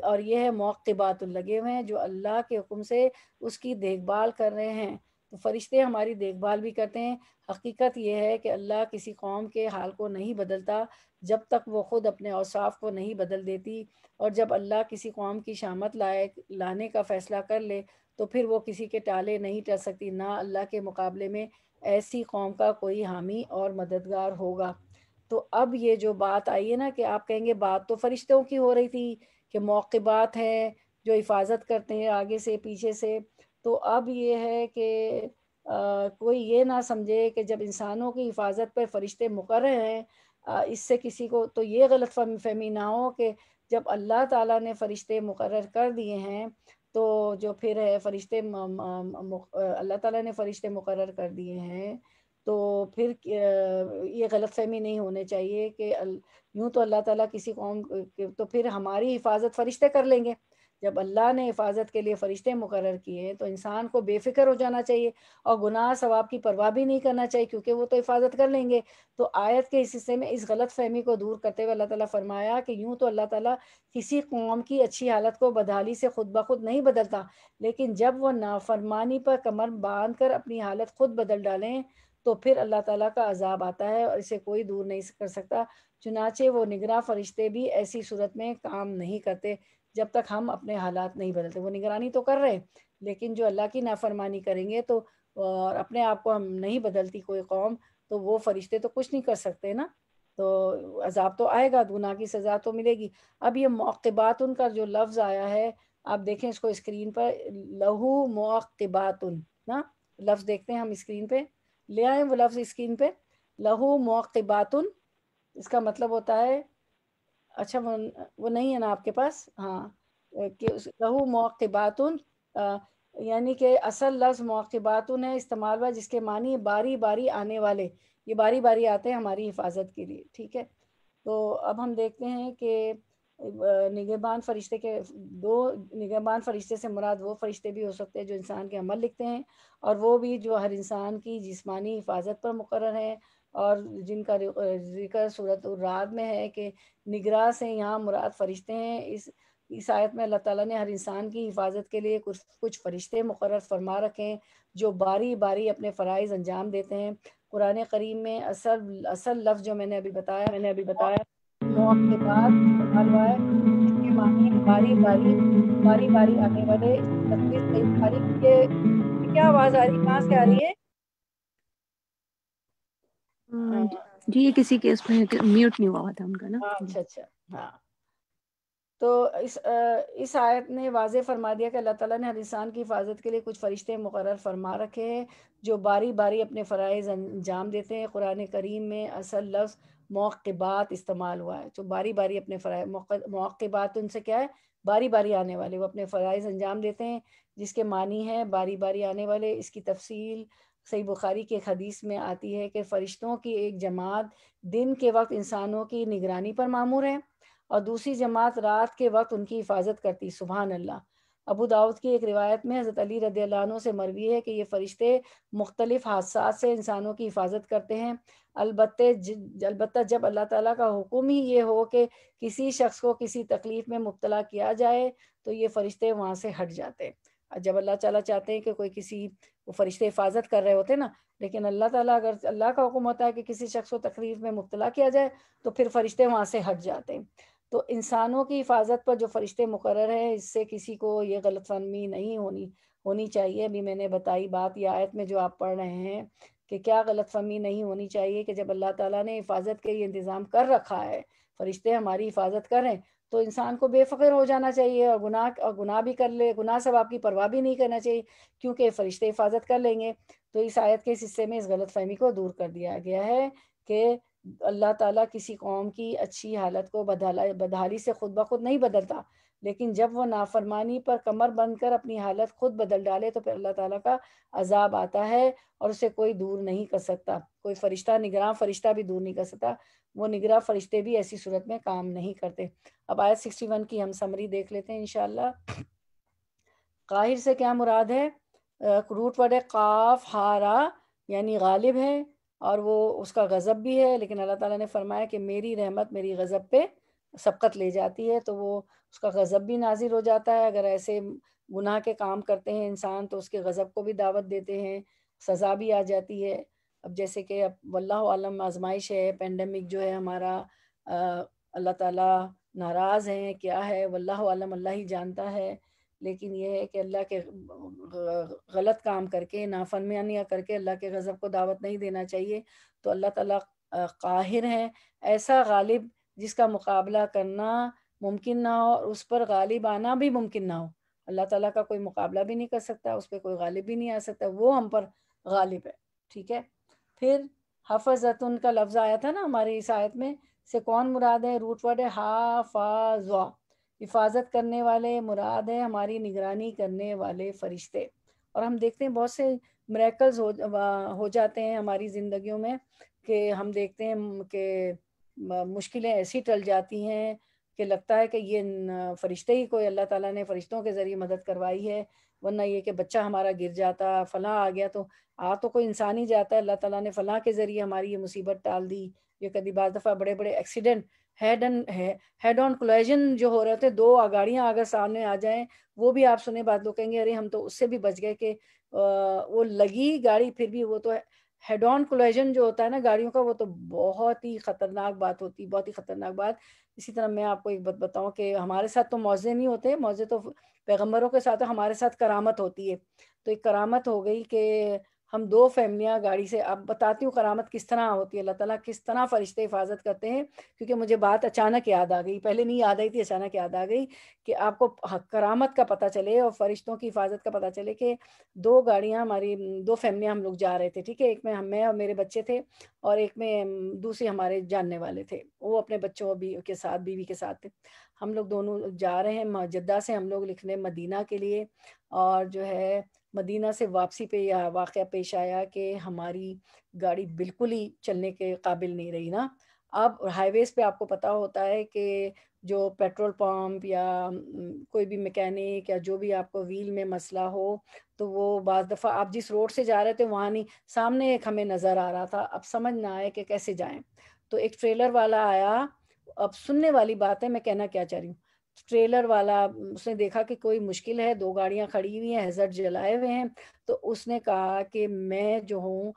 Speaker 1: اور یہ ہے معقبات لگے ہوئے ہیں جو اللہ کے حکم سے اس کی دیکھ بھال کر رہے ہیں. تو فرشتے ہماری دیکھ بھال بھی کرتے ہیں. حقیقت یہ ہے کہ اللہ کسی قوم کے حال کو نہیں بدلتا جب تک وہ خود اپنے اوصاف کو نہیں بدل دیتی. اور جب اللہ کسی قوم کی شامت لانے کا فیصلہ کر لے تو پھر وہ کسی کے ٹالے نہیں ٹل سکتی، نہ اللہ کے مقابلے میں ایسی قوم کا کوئی حامی اور مددگار ہوگا. تو اب یہ جو بات آئی ہے نا کہ آپ کہیں گے بات تو فرشتوں کی ہو رہی تھی کہ موقبات ہیں جو حفاظت کرتے ہیں آگے سے پیچھے سے. تو اب یہ ہے کہ کوئی یہ نہ سمجھے کہ جب انسانوں کی حفاظت پر فرشتے مقرر ہیں، اس سے کسی کو تو یہ غلط فہمی نہ ہو کہ جب اللہ تعالیٰ نے فرشتے مقرر کر دیے ہیں تو جو پھر ہے فرشتے اللہ تعالیٰ نے فرشتے مقرر کر دیے ہیں تو پھر یہ غلط فہمی نہیں ہونے چاہیے کہ یوں تو اللہ تعالیٰ کسی قوم تو پھر ہماری حفاظت فرشتے کر لیں گے. جب اللہ نے حفاظت کے لیے فرشتے مقرر کیے ہیں تو انسان کو بے فکر ہو جانا چاہیے اور گناہ ثواب کی پرواہ بھی نہیں کرنا چاہیے کیونکہ وہ تو حفاظت کر لیں گے. تو آیت کے اس حصے میں اس غلط فہمی کو دور کرتے ہوئے اللہ تعالیٰ فرمایا کہ یوں تو اللہ تعالیٰ کسی قوم کی اچھی حالت کو بدحالی سے خود بخود نہیں بدلتا، لیکن جب وہ نافرمانی پر کمر باندھ کر اپنی حالت خود بدل ڈالیں تو پھر اللہ تعالیٰ کا عذاب آتا ہے اور اسے کوئی دور نہیں کر سکتا. چنانچہ وہ نگراں فرشتے بھی ایسی صورت میں کام نہیں کرتے جب تک ہم اپنے حالات نہیں بدلتے. وہ نگرانی تو کر رہے ہیں لیکن جو اللہ کی نافرمانی کریں گے تو اور اپنے آپ کو ہم نہیں بدلتی کوئی قوم تو وہ فرشتے تو کچھ نہیں کر سکتے نا. تو عذاب تو آئے گا، گناہ کی سزا تو ملے گی. اب یہ معقبات ان کا جو لفظ آیا ہے آپ دیکھیں اس کو اسکرین پر، لہو معقبات نا لفظ دیکھتے ہیں ہم اسکرین پہ، لے آئیں وہ لفظ اسکرین پہ. لہو معقبات اس کا مطلب ہوتا ہے، اچھا وہ نہیں ہے نا آپ کے پاس؟ ہاں، کہ لہو معقبات یعنی کہ اصل لفظ معقبات ہے استعمال ہوا جس کے معنی باری باری آنے والے، یہ باری باری آتے ہیں ہماری حفاظت کے لیے. ٹھیک ہے، تو اب ہم دیکھتے ہیں کہ نگہبان فرشتے کے دو نگہبان فرشتے سے مراد وہ فرشتے بھی ہو سکتے ہیں جو انسان کے عمل لکھتے ہیں اور وہ بھی جو ہر انسان کی جسمانی حفاظت پر مقرر ہیں اور جن کا ذکر سورۃ الرعد میں ہے کہ نگراں سے یہاں مراد فرشتے ہیں. اس آیت میں اللہ تعالیٰ نے ہر انسان کی حفاظت کے لیے کچھ فرشتے مقرر فرما رکھے ہیں جو باری باری اپنے فرائض انجام دیتے ہیں. قرآن کریم میں اصل لفظ جو میں نے ابھی بتایا معقبات استعمال ہوا ہے جس کے معنی باری باری آنے والے. تصویر صحیح تاریخ یہ کیا آواز آ رہی ہے، کہاں سے آ رہی ہے؟
Speaker 2: جی یہ کسی کیس میں میوٹ نہیں ہوا تھا ان کا نا.
Speaker 1: اچھا اچھا، ہاں. تو اس آیت نے واضح فرما دیا کہ اللہ تعالیٰ نے ہر انسان کی حفاظت کے لیے کچھ فرشتے مقرر فرما رکھے ہیں جو باری باری اپنے فرائض انجام دیتے ہیں۔ قرآن کریم میں اصل لفظ موقبات استعمال ہوا ہے، جو باری باری اپنے فرائض، موقبات ان سے کیا ہے، باری باری آنے والے، وہ اپنے فرائض انجام دیتے ہیں، جس کے معنی ہے باری باری آنے والے۔ اس کی تفصیل صحیح بخاری کے ایک حدیث میں آتی ہے کہ فرشتوں کی ایک جماعت دن کے وقت انسانوں کی نگرانی پر مامور ہے اور دوسری جماعت رات کے وقت ان کی حفاظت کرتی۔ سبحان اللہ۔ ابو داؤد کی ایک روایت میں حضرت علی رضی اللہ عنہ سے مروی ہے کہ یہ فرشتے مختلف حادثات سے انسانوں کی حفاظت کرتے ہیں، البتہ جب اللہ تعالیٰ کا حکم ہی یہ ہو کہ کسی شخص کو کسی تکلیف میں مبتلا کیا جائے تو یہ فرشتے وہاں سے ہٹ جاتے ہیں۔ جب اللہ تعالیٰ چاہتے ہیں کہ کوئی کسی، وہ فرشتے حفاظت کر رہے ہوتے نا، لیکن اللہ تعالیٰ اگر اللہ کا حکم ہوتا ہے کہ کسی شخص کو تکلیف میں مبتلا کیا جائے تو پھر فرشتے وہاں سے ہٹ جاتے ہیں۔ تو انسانوں کی حفاظت پر جو فرشتے مقرر ہیں، اس سے کسی کو یہ غلط فہمی نہیں ہونی چاہیے۔ ابھی میں نے بتائی بات، یہ آیت میں جو آپ پڑھ رہے ہیں کہ کیا غلط فہمی نہیں ہونی چاہیے کہ جب اللہ تعالیٰ نے حفاظت کے یہ انتظام کر رکھا ہے، فرشتے ہماری حفاظت کریں، تو انسان کو بے فکر ہو جانا چاہیے اور گناہ بھی کر لے، گناہ ثواب کی پرواہ بھی نہیں کرنا چاہیے، کیونکہ فرشتے حفاظت کر لیں گے۔ تو اس آیت کے اس حصے میں اس غلط فہمی کو دور کر دیا گیا ہے کہ اللہ تعالیٰ کسی قوم کی اچھی حالت کو بدحالی سے خود بخود نہیں بدلتا، لیکن جب وہ نافرمانی پر کمر بند کر اپنی حالت خود بدل ڈالے تو پھر اللہ تعالیٰ کا عذاب آتا ہے اور اسے کوئی دور نہیں کر سکتا، کوئی فرشتہ، نگراں فرشتہ بھی دور نہیں کر سکتا، وہ نگراں فرشتے بھی ایسی صورت میں کام نہیں کرتے۔ اب آیت 61 کی ہم سمری دیکھ لیتے ہیں انشاءاللہ۔ قاہر سے کیا مراد ہے؟ روٹ ورڈ ہے قاف ہارا، یعنی غالب ہے اور وہ اس کا غضب بھی ہے، لیکن اللہ تعالیٰ نے فرمایا کہ میری رحمت میری غضب پہ سبقت لے جاتی ہے، تو وہ اس کا غضب بھی نازل ہو جاتا ہے۔ اگر ایسے گناہ کے کام کرتے ہیں انسان تو اس کے غضب کو بھی دعوت دیتے ہیں، سزا بھی آ جاتی ہے۔ اب جیسے کہ اب واللہ عالم آزمائش ہے، پینڈیمک جو ہے ہمارا، اللہ تعالیٰ ناراض ہیں کیا ہے واللہ عالم، اللہ ہی جانتا ہے، لیکن یہ ہے کہ اللہ کے غلط کام کر کے، نافرمانیاں کر کے اللہ کے غضب کو دعوت نہیں دینا چاہیے۔ تو اللہ تعالیٰ قاہر ہیں، ایسا غالب جس کا مقابلہ کرنا ممکن نہ ہو اور اس پر غالب آنا بھی ممکن نہ ہو۔ اللہ تعالیٰ کا کوئی مقابلہ بھی نہیں کر سکتا، اس پہ کوئی غالب بھی نہیں آ سکتا، وہ ہم پر غالب ہے، ٹھیک ہے۔ پھر حفظتن کا لفظ آیا تھا نا ہماری اس آیت میں، سے کون مراد ہے؟ روٹ ورڈ ہے حافظہ، حفاظت کرنے والے مراد ہے، ہماری نگرانی کرنے والے فرشتے۔ اور ہم دیکھتے ہیں بہت سے میریکلز ہو جاتے ہیں ہماری زندگیوں میں کہ ہم دیکھتے ہیں کہ مشکلیں ایسی ٹل جاتی ہیں کہ لگتا ہے کہ یہ فرشتے ہی، کوئی اللہ تعالیٰ نے فرشتوں کے ذریعے مدد کروائی ہے، ورنہ یہ کہ بچہ ہمارا گر جاتا، فلاں آ گیا، تو کوئی انسان ہی جاتا ہے، اللہ تعالیٰ نے فلاں کے ذریعے ہماری یہ مصیبت ٹال دی۔ یہ کبھی بعض دفعہ بڑے بڑے ایکسیڈنٹ، ہیڈ آن کولائژن جو ہو رہے تھے، دو گاڑیاں اگر سامنے آ جائیں، وہ بھی آپ سنے، بعد لوگ کہیں گے ارے ہم تو اس سے بھی بچ گئے کہ وہ لگی گاڑی پھر بھی وہ تو ہیڈ آن کولائژن جو ہوتا ہے نا گاڑیوں کا، وہ تو بہت ہی خطرناک بات ہوتی، بہت ہی خطرناک بات۔ اسی طرح میں آپ کو ایک بات بتاؤں کہ ہمارے ساتھ تو معجزے نہیں ہوتے، معجزے تو پیغمبروں کے ساتھ، ہمارے ساتھ کرامت ہوتی ہے۔ تو ایک کرامت ہو گئی کہ ہم دو فیملیاں گاڑی سے، اب بتاتی ہوں کرامت کس طرح ہوتی ہے، اللہ تعالیٰ کس طرح فرشتے حفاظت کرتے ہیں، کیونکہ مجھے بات اچانک یاد آ گئی، پہلے نہیں یاد آئی تھی، اچانک یاد آ گئی کہ آپ کو کرامت کا پتہ چلے اور فرشتوں کی حفاظت کا پتہ چلے کہ دو گاڑیاں ہماری، دو فیملیاں ہم لوگ جا رہے تھے، ٹھیک ہے، ایک میں میں اور میرے بچے تھے اور ایک میں دوسرے ہمارے جاننے والے تھے، وہ اپنے بچوں کے ساتھ، بیوی کے ساتھ تھے۔ ہم لوگ دونوں جا رہے ہیں جدہ سے ہم لوگ لکھنے مدینہ کے لیے، اور جو ہے مدینہ سے واپسی پہ یہ واقعہ پیش آیا کہ ہماری گاڑی بالکل ہی چلنے کے قابل نہیں رہی نا۔ اب ہائی ویز پہ آپ کو پتہ ہوتا ہے کہ جو پیٹرول پمپ یا کوئی بھی میکینک یا جو بھی آپ کو ویل میں مسئلہ ہو تو وہ بعض دفعہ آپ جس روڈ سے جا رہے تھے وہاں نہیں، سامنے ایک ہمیں نظر آ رہا تھا، اب سمجھ نہ آئے کہ کیسے جائیں۔ تو ایک ٹریلر والا آیا، اب سننے والی بات ہے، میں کہنا کیا چاہ رہی ہوں، ٹریلر والا اس نے دیکھا کہ کوئی مشکل ہے، دو گاڑیاں کھڑی ہوئی ہیں، ہیزرڈ جلائے ہوئے ہیں، تو اس نے کہا کہ میں جو ہوں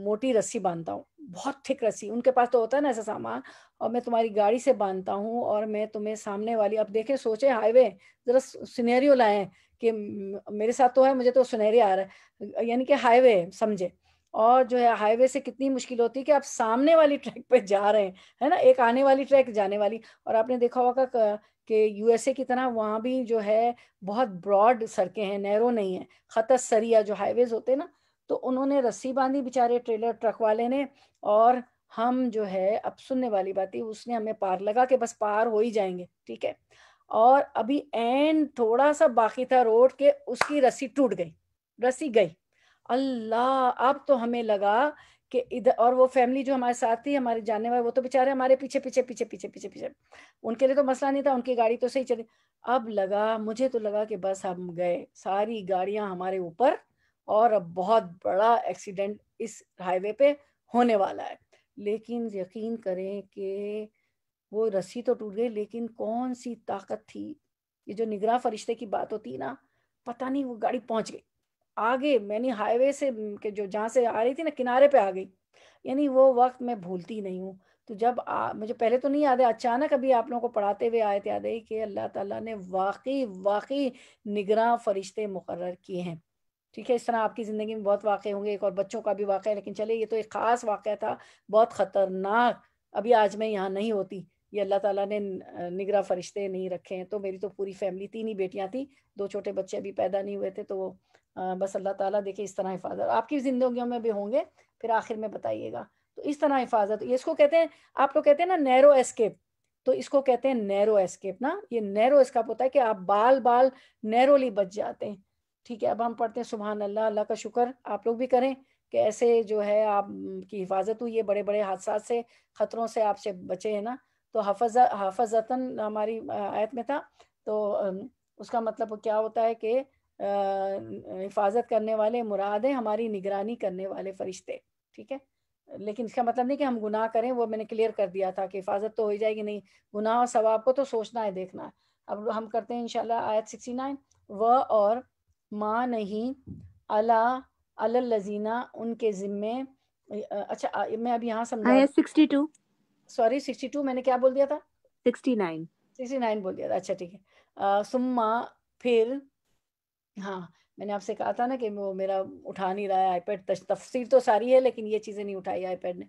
Speaker 1: موٹی رسی باندھتا ہوں، بہت تھک رسی، ان کے پاس تو ہوتا ہے نا ایسا سامان، اور میں تمہاری گاڑی سے باندھتا ہوں اور میں تمہیں سامنے والی، اب دیکھیں سوچے ہائی وے، ذرا سینیریو لائیں کہ میرے ساتھ تو ہے، مجھے تو سنہری آ رہا ہے، یعنی کہ ہائی وے سمجھے، اور جو ہے ہائی وے سے کتنی مشکل ہوتی ہے کہ آپ سامنے والی ٹریک پہ جا رہے ہیں، ہے نا، ایک آنے والی ٹریک جانے والی. اور آپ نے دیکھا ہوگا کہ یو ایس اے کی طرح وہاں بھی جو ہے بہت براڈ سڑکیں ہیں، نیرو نہیں ہیں. خط سریہ جو ہائی ویز ہوتے ہیں نا، تو انہوں نے رسی باندھی بیچارے ٹریلر ٹرک والے نے، اور ہم جو ہے اب سننے والی بات ہے، اس نے ہمیں پار لگا کہ بس پار ہو ہی جائیں گے، ٹھیک ہے. اور ابھی اینڈ تھوڑا سا باقی تھا روڈ کے، اس کی رسی ٹوٹ گئی، رسی گئی. اللہ، اب تو ہمیں لگا کہ ادھر، اور وہ فیملی جو ہمارے ساتھ تھی، ہمارے جاننے والے، وہ تو بےچارے ہمارے پیچھے پیچھے پیچھے پیچھے پیچھے پیچھے، ان کے لیے تو مسئلہ نہیں تھا، ان کی گاڑی تو صحیح چلی. اب لگا، مجھے تو لگا کہ بس ہم گئے، ساری گاڑیاں ہمارے اوپر، اور اب بہت بڑا ایکسیڈنٹ اس ہائی وے پہ ہونے والا ہے. لیکن یقین کریں کہ وہ رسی تو ٹوٹ گئی، لیکن کون سی طاقت تھی. یہ جو نگراں فرشتے کی بات ہوتی ہے نا، پتہ نہیں وہ گاڑی پہنچ گئی آگے. میں نے ہائی وے سے کہ جو جہاں سے آ رہی تھی نا، کنارے پہ آ گئی. یعنی وہ وقت میں بھولتی نہیں ہوں. تو جب مجھے پہلے تو نہیں یاد ہے، اچانک ابھی آپ لوگوں کو پڑھاتے ہوئے آیت یاد ہے کہ اللہ تعالیٰ نے واقعی نگراں فرشتے مقرر کیے ہیں. ٹھیک ہے، اس طرح آپ کی زندگی میں بہت واقع ہوں گے، ایک اور بچوں کا بھی واقعہ ہے، لیکن چلے یہ تو ایک خاص واقعہ تھا، بہت خطرناک. ابھی آج میں یہاں نہیں ہوتی، یہ اللہ تعالیٰ نے نگراں فرشتے نہیں رکھے ہیں. تو میری تو پوری فیملی، 3 ہی بیٹیاں تھیں، 2 چھوٹے بچے ابھی پیدا نہیں ہوئے تھے. تو وہ بس اللہ تعالیٰ دیکھے اس طرح حفاظت آپ کی زندگیوں میں بھی ہوں گے، پھر آخر میں بتائیے گا. تو اس طرح حفاظت، یہ اس کو کہتے ہیں، آپ لوگ کہتے ہیں نا نیرو ایسکیپ، تو اس کو کہتے ہیں نیرو ایسکیپ نا. یہ نیرو ایسکیپ ہوتا ہے کہ آپ بال نیرولی بچ جاتے ہیں. ٹھیک ہے، اب ہم پڑھتے ہیں سبحان اللہ. اللہ کا شکر آپ لوگ بھی کریں کہ ایسے جو ہے آپ کی حفاظت ہوئی ہے، بڑے بڑے حادثات سے، خطروں سے آپ سے بچے ہیں نا. تو حفظتاً ہماری آیت میں تھا. تو اس کا مطلب کیا ہوتا ہے کہ حفاظت کرنے والے مراد ہے ہماری نگرانی کرنے والے فرشتے. ٹھیک ہے، لیکن اس کا مطلب نہیں کہ ہم گناہ کریں، وہ میں نے کلیئر کر دیا تھا کہ حفاظت تو ہو ہی جائے گی، نہیں، گناہ اور ثواب کو تو سوچنا ہے، دیکھنا ہے. اب ہم کرتے ہیں انشاءاللہ آیت 69. وہ اور ماں نہیں اللہ الذین ان کے ذمے. اچھا میں اب یہاں سمجھا
Speaker 2: آیت
Speaker 1: دوں.
Speaker 2: 62
Speaker 1: سوری 62 میں نے کیا بول دیا تھا؟
Speaker 2: 69
Speaker 1: 69 بول دیا تھا. اچھا ٹھیک ہے. ثم پھر، ہاں میں نے آپ سے کہا تھا نا کہ وہ میرا اٹھا نہیں رہا ہے آئی پیڈ. تفسیر تو ساری ہے لیکن یہ چیزیں نہیں اٹھائی آئی پیڈ نے.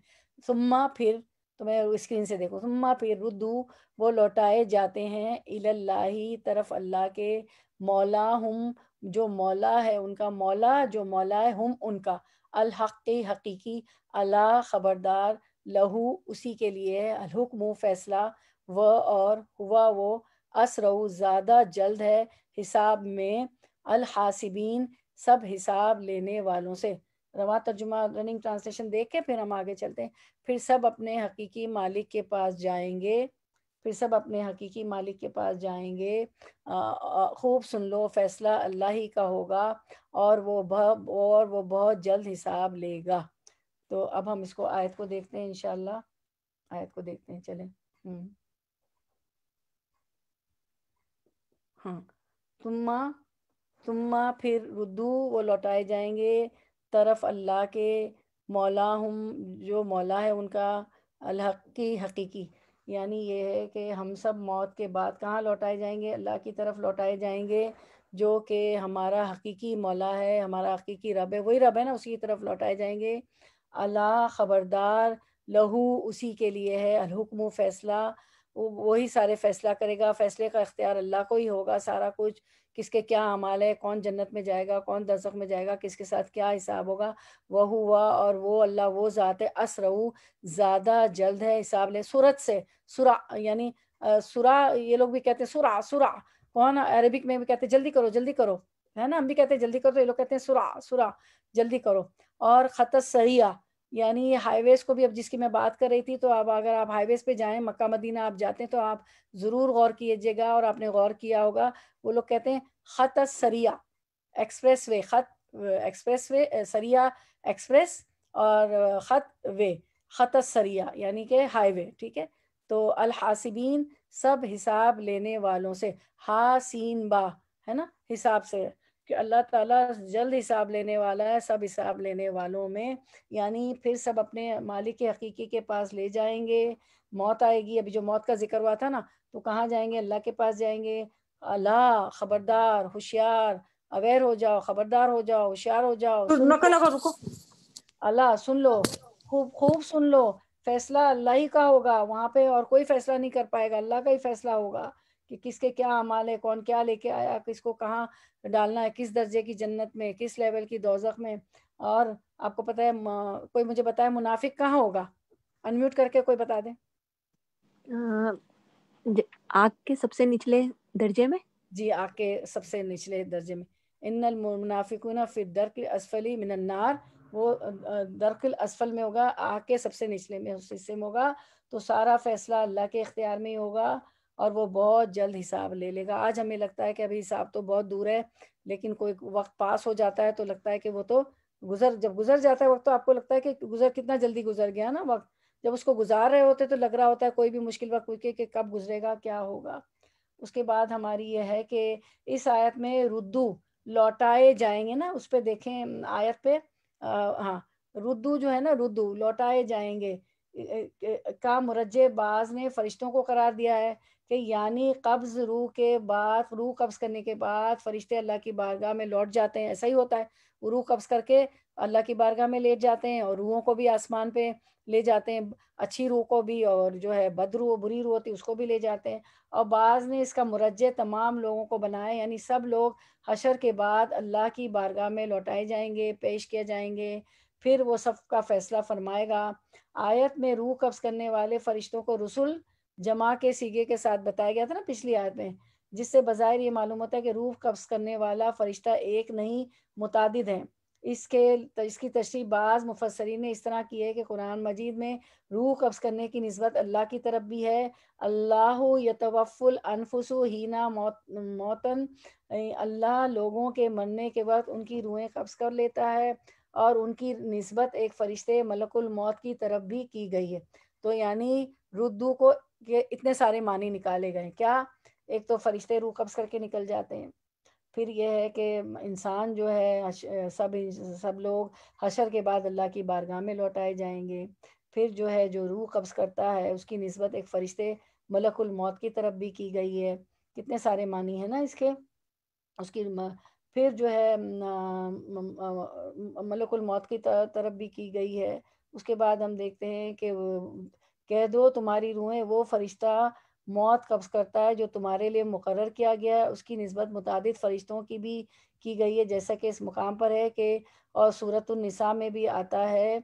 Speaker 1: ثم پھر، تو میں اسکرین سے دیکھوں. ثم پھر ردو، وہ لوٹائے جاتے ہیں، اللہ طرف اللہ کے، مولا ہم، جو مولا ہے ان کا، مولا جو مولا ہے، ہم ان کا، الحق حقیقی، اللہ خبردار، لہو اسی کے لیے ہے، الحکم فیصلہ، وہ اور ہوا وہ، اسرع زیادہ جلد ہے، حساب میں، الحاسبین سب حساب لینے والوں سے. رواں ترجمہ رننگ ٹرانسلیشن دیکھ کے پھر ہم آگے چلتے ہیں. پھر سب اپنے حقیقی مالک کے پاس جائیں گے، پھر سب اپنے حقیقی مالک کے پاس جائیں گے. خوب سن لو، فیصلہ اللہ ہی کا ہوگا، اور وہ بہت جلد حساب لے گا. تو اب ہم اس کو آیت کو دیکھتے ہیں انشاءاللہ. آیت کو دیکھتے ہیں، چلیں. ہاں. ثم پھر ردو، وہ لوٹائے جائیں گے طرف اللہ کے، مولا ہم جو مولا ہے ان کا، الحق کی حقیقی. یعنی یہ ہے کہ ہم سب موت کے بعد کہاں لوٹائے جائیں گے؟ اللہ کی طرف لوٹائے جائیں گے، جو کہ ہمارا حقیقی مولا ہے، ہمارا حقیقی رب ہے، وہی رب ہے نا، اسی کی طرف لوٹائے جائیں گے. اللہ خبردار، لہو اسی کے لیے ہے، الحکم فیصلہ، وہی سارے فیصلہ کرے گا. فیصلے کا اختیار اللہ کو ہی ہوگا. سارا کچھ، کس کے کیا اعمال ہے، کون جنت میں جائے گا، کون دوزخ میں جائے گا، کس کے ساتھ کیا حساب ہوگا. وہ ہوا، اور وہ اللہ وہ ذات ہے، اسرع زیادہ جلد ہے، حساب لے. سورت سے سرع، یعنی سرع یہ لوگ بھی کہتے ہیں سرع سرع. کون عربک میں بھی کہتے ہیں جلدی کرو جلدی کرو، ہے نا، ہم بھی کہتے ہیں جلدی کرو، تو یہ لوگ کہتے ہیں سرع سرع، جلدی کرو. اور خط سریع، یعنی ہائی ویز کو بھی، اب جس کی میں بات کر رہی تھی، تو اب اگر آپ ہائی ویز پہ جائیں، مکہ مدینہ آپ جاتے ہیں، تو آپ ضرور غور کیجیے گا، اور آپ نے غور کیا ہوگا، وہ لوگ کہتے ہیں خط سریع، ایکسپریس وے، خط ایکسپریس وے، سریع ایکسپریس، اور خط سریع یعنی کہ ہائی وے. ٹھیک ہے، تو الحاسبین سب حساب لینے والوں سے، حاسین با ہے نا، حساب سے، کہ اللہ تعالیٰ جلد حساب لینے والا ہے سب حساب لینے والوں میں. یعنی پھر سب اپنے مالک حقیقی کے پاس لے جائیں گے. موت آئے گی، ابھی جو موت کا ذکر ہوا تھا نا، تو کہاں جائیں گے؟ اللہ کے پاس جائیں گے. اللہ خبردار، ہوشیار، اویئر ہو جاؤ، خبردار ہو جاؤ، ہوشیار ہو جاؤ، سن
Speaker 2: نقل
Speaker 1: لو.
Speaker 2: لگا رکو.
Speaker 1: اللہ سن لو، خوب خوب سن لو، فیصلہ اللہ ہی کا ہوگا وہاں پہ، اور کوئی فیصلہ نہیں کر پائے گا، اللہ کا ہی فیصلہ ہوگا کہ کس کے کیا اعمال ہے، کون کیا لے کے آیا، کس کو کہاں ڈالنا ہے، کس درجے کی جنت میں، کس لیول کی دوزخ میں۔ اور آپ کو پتہ ہے کوئی مجھے بتائے منافق کہاں ہوگا؟ انمیوٹ کر کے کوئی بتا دیں۔
Speaker 2: آگ کے سب سے نچلے درجے میں،
Speaker 1: جی آگ کے سب سے نچلے درجے میں، ان المنافقون فی الدرک الاسفل من النار، وہ درک الاسفل میں ہوگا، آگ کے سب سے نچلے میں اس حصے میں ہوگا۔ تو سارا فیصلہ اللہ کے اختیار میں ہی ہوگا، اور وہ بہت جلد حساب لے لے گا۔ آج ہمیں لگتا ہے کہ ابھی حساب تو بہت دور ہے، لیکن کوئی وقت پاس ہو جاتا ہے تو لگتا ہے کہ وہ تو جب گزر جاتا ہے وقت تو آپ کو لگتا ہے کہ کتنا جلدی گزر گیا نا وقت، جب اس کو گزار رہے ہوتے تو لگ رہا ہوتا ہے کوئی بھی مشکل وقت کہ کب گزرے گا، کیا ہوگا۔ اس کے بعد ہماری یہ ہے کہ اس آیت میں ردو لوٹائے جائیں گے نا، اس پہ دیکھیں آیت پہ، ہاں ردو جو ہے نا، ردو لوٹائے جائیں گے کا مرجع باز نے فرشتوں کو قرار دیا ہے کہ یعنی قبض روح کے بعد، روح قبض کرنے کے بعد فرشتے اللہ کی بارگاہ میں لوٹ جاتے ہیں، ایسا ہی ہوتا ہے، روح قبض کر کے اللہ کی بارگاہ میں لیٹ جاتے ہیں، اور روحوں کو بھی آسمان پہ لے جاتے ہیں، اچھی روح کو بھی، اور جو ہے بد روح بری روح ہوتی ہے اس کو بھی لے جاتے ہیں۔ اور بعض نے اس کا مرجع تمام لوگوں کو بنایا، یعنی سب لوگ حشر کے بعد اللہ کی بارگاہ میں لوٹائے جائیں گے، پیش کیے جائیں گے، پھر وہ سب کا فیصلہ فرمائے گا۔ آیت میں روح قبض کرنے والے فرشتوں کو رسول جمع کے صیغے کے ساتھ بتایا گیا تھا نا پچھلی آیت میں، جس سے بظاہر یہ معلوم ہوتا ہے کہ روح قبض کرنے والا فرشتہ ایک نہیں متعدد ہیں۔ اس کی تشریح بعض مفسرین نے اس طرح کی ہے کہ قرآن مجید میں روح قبض کرنے کی نسبت اللہ کی طرف بھی ہے، اللہ یتوفی الانفس حین موتن، اللہ لوگوں کے مرنے کے وقت ان کی روحیں قبض کر لیتا ہے، اور ان کی نسبت ایک فرشتے ملک الموت کی طرف بھی کی گئی ہے۔ تو یعنی ردو کو یہ اتنے سارے معنی نکالے گئے، کیا؟ ایک تو فرشتے روح قبض کر کے نکل جاتے ہیں، پھر یہ ہے کہ انسان جو ہے سب لوگ حشر کے بعد اللہ کی بارگاہ میں لوٹائے جائیں گے، پھر جو ہے جو روح قبض کرتا ہے اس کی نسبت ایک فرشتے ملک الموت کی طرف بھی کی گئی ہے۔ کتنے سارے معنی ہیں نا اس کے، اس کی پھر جو ہے ملک الموت کی طرف بھی کی گئی ہے۔ اس کے بعد ہم دیکھتے ہیں کہ کہہ دو تمہاری روحیں وہ فرشتہ موت قبض کرتا ہے جو تمہارے لیے مقرر کیا گیا ہے، اس کی نسبت متعدد فرشتوں کی بھی کی گئی ہے، جیسا کہ اس مقام پر ہے کہ، اور سورۃ النساء میں بھی آتا ہے،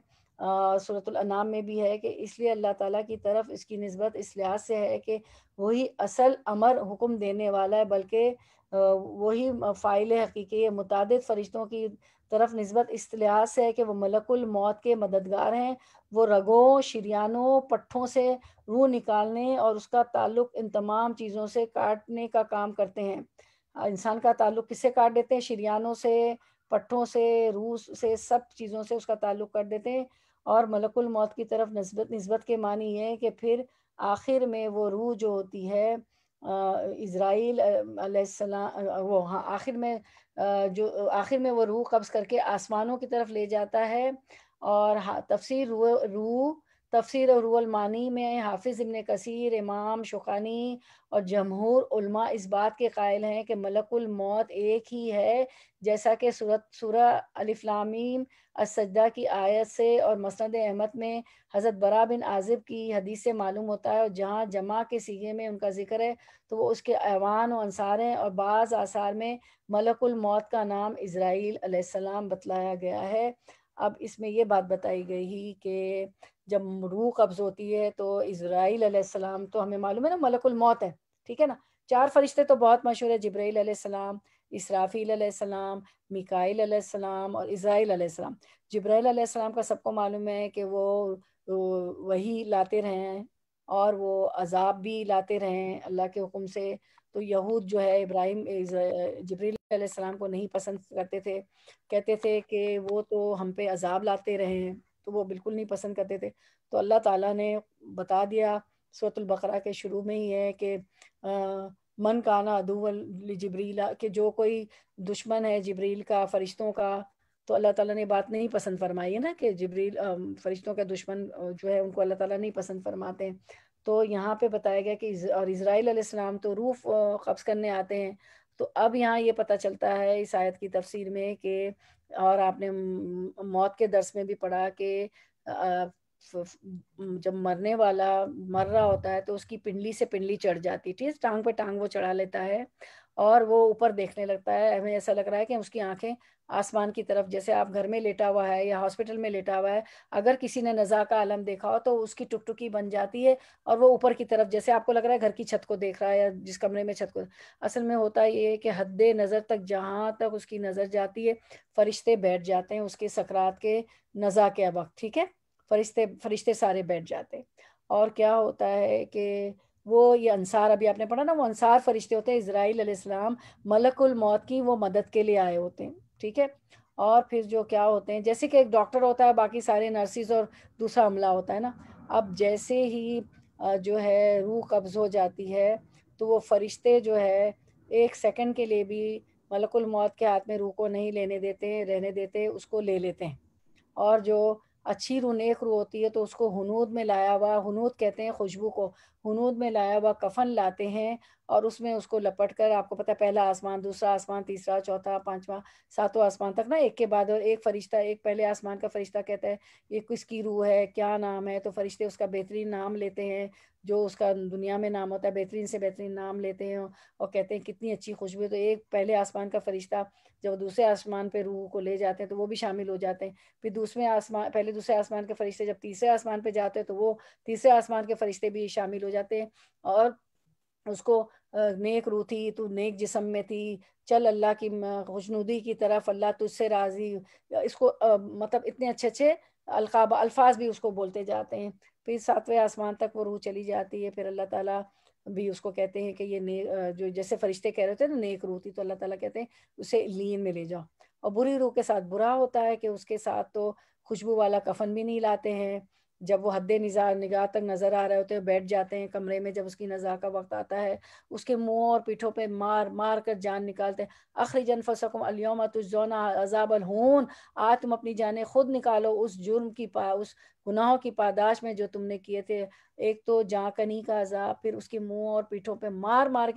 Speaker 1: سورۃ الانعام میں بھی ہے کہ اس لیے اللہ تعالیٰ کی طرف اس کی نسبت اس لحاظ سے ہے کہ وہی اصل امر حکم دینے والا ہے، بلکہ وہی فاعل حقیقی ہے۔ متعدد فرشتوں کی طرف نسبت اس لحاظ سے ہے کہ وہ ملک الموت کے مددگار ہیں، وہ رگوں، شریانوں، پٹھوں سے روح نکالنے اور اس کا تعلق ان تمام چیزوں سے کاٹنے کا کام کرتے ہیں۔ انسان کا تعلق کس سے کاٹ دیتے ہیں؟ شریانوں سے، پٹھوں سے، روح سے، سب چیزوں سے اس کا تعلق کر دیتے ہیں۔ اور ملک الموت کی طرف نسبت کے معنی یہ ہے کہ پھر آخر میں وہ روح جو ہوتی ہے اسرائیل علیہ السلام، وہ ہاں آخر میں جو آخر میں وہ روح قبض کر کے آسمانوں کی طرف لے جاتا ہے۔ اور تفسیر روح المعانی میں حافظ ابن کثیر، امام شوکانی اور جمہور علماء اس بات کے قائل ہیں کہ ملک الموت ایک ہی ہے، جیسا کہ سورہ الف لام میم السجدہ کی آیت سے اور مسند احمد میں حضرت برا بن عازب کی حدیث سے معلوم ہوتا ہے، اور جہاں جمع کے صیغے میں ان کا ذکر ہے تو وہ اس کے ایوان و انصار ہیں، اور بعض آثار میں ملک الموت کا نام اسرائیل علیہ السلام بتلایا گیا ہے۔ اب اس میں یہ بات بتائی گئی کہ جب روح قبض ہوتی ہے تو اسرائیل علیہ السلام تو ہمیں معلوم ہے نا ملک الموت ہے، ٹھیک ہے نا، 4 فرشتے تو بہت مشہور ہے، جبرائیل علیہ السلام، اسرافیل علیہ السلام، میکائیل علیہ السلام اور اسرائیل علیہ السلام۔ جبرائیل علیہ السلام کا سب کو معلوم ہے کہ وہ وہی لاتے رہے ہیں اور وہ عذاب بھی لاتے رہے ہیں اللہ کے حکم سے۔ تو یہود جو ہے جبرائیل علیہ السلام کو نہیں پسند کرتے تھے، کہتے تھے کہ وہ تو ہم پہ عذاب لاتے رہے ہیں، تو وہ بالکل نہیں پسند کرتے تھے۔ تو اللہ تعالیٰ نے بتا دیا سورۃ البقرہ کے شروع میں ہی ہے کہ من کانا عدو لجبریل، کہ جو کوئی دشمن ہے جبریل کا، فرشتوں کا، تو اللہ تعالیٰ نے بات نہیں پسند فرمائی ہے نا کہ جبریل فرشتوں کا دشمن جو ہے ان کو اللہ تعالیٰ نہیں پسند فرماتے ہیں۔ تو یہاں پہ بتایا گیا کہ اور اسرائیل علیہ السلام تو روح قبض کرنے آتے ہیں۔ تو اب یہاں یہ پتہ چلتا ہے اس آیت کی تفسیر میں کہ اور آپ نے موت کے درس میں بھی پڑھا کہ جب مرنے والا مر رہا ہوتا ہے تو اس کی پنڈلی سے پنڈلی چڑھ جاتی، ٹھیک، ٹانگ پہ ٹانگ وہ چڑھا لیتا ہے اور وہ اوپر دیکھنے لگتا ہے. ہمیں ایسا لگ رہا ہے کہ اس کی آنکھیں آسمان کی طرف، جیسے آپ گھر میں لیٹا ہوا ہے یا ہاسپٹل میں لیٹا ہوا ہے، اگر کسی نے نزا کا عالم دیکھا ہو تو اس کی ٹک ٹکی بن جاتی ہے اور وہ اوپر کی طرف، جیسے آپ کو لگ رہا ہے گھر کی چھت کو دیکھ رہا ہے یا جس کمرے میں چھت کو. اصل میں ہوتا یہ ہے کہ حد نظر تک جہاں تک اس کی نظر جاتی ہے فرشتے بیٹھ جاتے ہیں اس کے سکرات کے نزا کے وقت، ٹھیک ہے، فرشتے سارے بیٹھ جاتے ہیں. اور کیا ہوتا ہے کہ وہ یہ انصار، ابھی آپ نے پڑھا نا، وہ انصار فرشتے ہوتے ہیں، اسرائیل علیہ السلام ملک الموت کی وہ مدد کے لیے آئے ہوتے ہیں، ٹھیک ہے. اور پھر جو کیا ہوتے ہیں، جیسے کہ ایک ڈاکٹر ہوتا ہے، باقی سارے نرسز اور دوسرا عملہ ہوتا ہے نا. اب جیسے ہی جو ہے روح قبض ہو جاتی ہے تو وہ فرشتے جو ہے ایک سیکنڈ کے لیے بھی ملک الموت کے ہاتھ میں روح کو نہیں لینے دیتے، رہنے دیتے، اس کو لے لیتے ہیں. اور جو اچھی روح، نیک روح ہوتی ہے تو اس کو ہنود میں لایا ہوا، ہنود کہتے ہیں خوشبو کو، ہنود میں لایا ہوا کفن لاتے ہیں اور اس میں اس کو لپٹ کر، آپ کو پتہ ہے پہلا آسمان، دوسرا آسمان، تیسرا، چوتھا، پانچواں، ساتواں آسمان تک نا، ایک کے بعد اور ایک فرشتہ، ایک پہلے آسمان کا فرشتہ کہتا ہے یہ کس کی روح ہے، کیا نام ہے، تو فرشتے اس کا بہترین نام لیتے ہیں، جو اس کا دنیا میں نام ہوتا ہے بہترین سے بہترین نام لیتے ہیں اور کہتے ہیں کتنی اچھی خوشبو ہے. تو ایک پہلے آسمان کا فرشتہ جب دوسرے آسمان پہ روح کو لے جاتے ہیں تو وہ بھی شامل ہو جاتے ہیں. پھر دوسرے آسمان، پہلے دوسرے آسمان کے فرشتے جب تیسرے آسمان پہ جاتے ہیں تو وہ تیسرے آسمان کے فرشتے بھی شامل ہو جاتے ہیں اور اس کو نیک روح تھی تو نیک جسم میں تھی، چل اللہ کی خوشنودی کی طرف، اللہ تجھ سے راضی، اس کو مطلب اتنے اچھے اچھے الفاظ بھی اس کو بولتے جاتے ہیں. پھر ساتویں آسمان تک وہ روح چلی جاتی ہے. پھر اللہ تعالیٰ بھی اس کو کہتے ہیں کہ یہ جو جیسے فرشتے کہہ رہے تھے نا نیک روح تھی، تو اللہ تعالیٰ کہتے ہیں اسے لین میں لے جاؤ. اور بری روح کے ساتھ برا ہوتا ہے کہ اس کے ساتھ تو خوشبو والا کفن بھی نہیں لاتے ہیں. جب وہ حد نگاہ تک نظر آ رہے ہوتے ہیں بیٹھ جاتے ہیں کمرے میں، جب اس کی نزا کا وقت آتا ہے اس کے منہ اور پیٹھوں پہ مار مار کر جان نکالتے ہیں. اخرج انفسکم الیوم تجزون عذاب الہون، آج تم اپنی جانیں خود نکالو اس جرم کی اس گناہوں کی پاداش میں جو تم نے کیے تھے. ایک تو جاں کنی کا عذاب، پھر اس کے منہ اور پیٹھوں پہ مار مار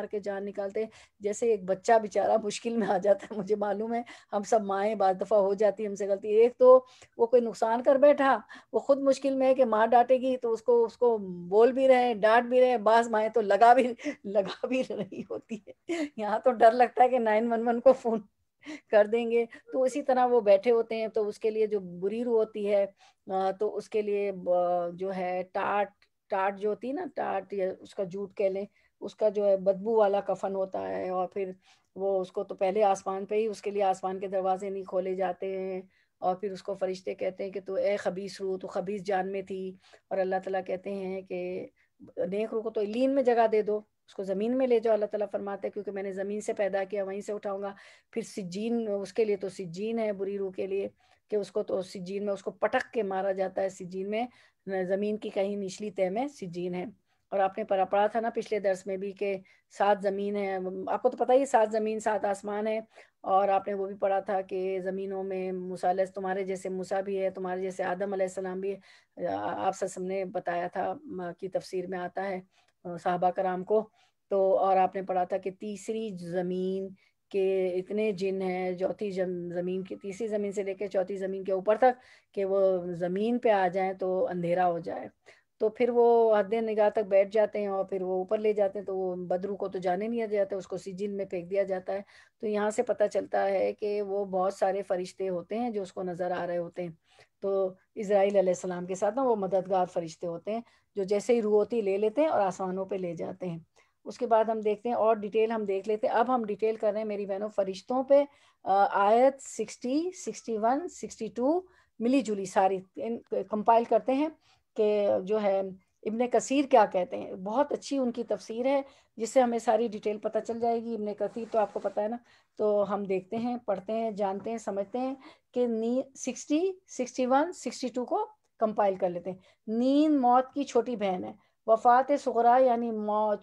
Speaker 1: کے جان نکالتے ہیں. جیسے ایک بچہ بیچارہ مشکل میں آ جاتا ہے، مجھے معلوم ہے ہم سب مائیں بعض دفعہ ہو جاتی ہے ہم سے غلطی. ایک تو وہ کوئی نقصان کر بیٹھا، وہ خود مشکل میں ہے کہ ماں ڈانٹے گی تو اس کو بول بھی رہے ہیں، ڈانٹ بھی رہے ہیں، بعض مائیں تو لگا بھی رہی ہوتی ہے. یہاں تو ڈر لگتا ہے کہ 911 کو فون کر دیں گے. تو اسی طرح وہ بیٹھے ہوتے ہیں. تو اس کے لیے جو بری روح ہوتی ہے تو اس کے لیے جو ہے ٹاٹ جو ہوتی ہے نا، ٹاٹ یا اس کا جوٹ کہہ لیں، اس کا جو ہے بدبو والا کفن ہوتا ہے. اور پھر وہ اس کو تو پہلے آسمان پہ ہی اس کے لیے آسمان کے دروازے نہیں کھولے جاتے ہیں. اور پھر اس کو فرشتے کہتے ہیں کہ تو اے خبیث روح، تو خبیث جان میں تھی. اور اللہ تعالیٰ کہتے ہیں کہ نیک روح کو تو لین میں جگہ دے دو، اس کو زمین میں لے جاؤ. اللہ تعالیٰ فرماتے ہیں کیونکہ میں نے زمین سے پیدا کیا وہیں سے اٹھاؤں گا. پھر سجین، اس کے لیے تو سجین ہے بری روح کے لیے کہ اس کو تو سجین میں اس کو پٹک کے مارا جاتا ہے. سجین میں زمین کی کہیں نچلی تہ میں سجین ہے. اور آپ نے پڑھا تھا نا پچھلے درس میں بھی کہ 7 زمین ہے. آپ کو تو پتہ ہی 7 زمین 7 آسمان ہے. اور آپ نے وہ بھی پڑھا تھا کہ زمینوں میں موسیٰ علیہ، تمہارے جیسے موسیٰ بھی ہے، تمہارے جیسے آدم علیہ السلام بھی ہے. آپ سب نے بتایا تھا کی تفسیر میں آتا ہے صحابہ کرام کو. تو اور آپ نے پڑھا تھا کہ تیسری زمین کے اتنے جن ہیں، چوتھی زمین کی، تیسری زمین سے لے کے چوتھی زمین کے اوپر تک، کہ وہ زمین پہ آ جائیں تو اندھیرا ہو جائے. تو پھر وہ حد نگاہ تک بیٹھ جاتے ہیں اور پھر وہ اوپر لے جاتے ہیں. تو وہ بدرو کو تو جانے نہیں دیا جاتا، اس کو سجین میں پھینک دیا جاتا ہے. تو یہاں سے پتہ چلتا ہے کہ وہ بہت سارے فرشتے ہوتے ہیں جو اس کو نظر آ رہے ہوتے ہیں. تو اسرائیل علیہ السلام کے ساتھ نا وہ مددگار فرشتے ہوتے ہیں جو جیسے ہی روح ہوتی لے لیتے ہیں اور آسمانوں پہ لے جاتے ہیں. اس کے بعد ہم دیکھتے ہیں اور ڈیٹیل ہم دیکھ لیتے ہیں. اب ہم ڈیٹیل کر رہے ہیں میری بہنوں فرشتوں پہ. آیت 60، 61، 62 ملی جلی ساری کمپائل کرتے ہیں کہ جو ہے ابن کثیر کیا کہتے ہیں. بہت اچھی ان کی تفسیر ہے جس سے ہمیں ساری ڈیٹیل پتہ چل جائے گی. ابن کثیر تو آپ کو پتہ ہے نا. تو ہم دیکھتے ہیں، پڑھتے ہیں، جانتے ہیں، سمجھتے ہیں کہ 60، 61، 62 کو کمپائل کر لیتے ہیں. نیند موت کی چھوٹی بہن ہے. وفات صغریٰ یعنی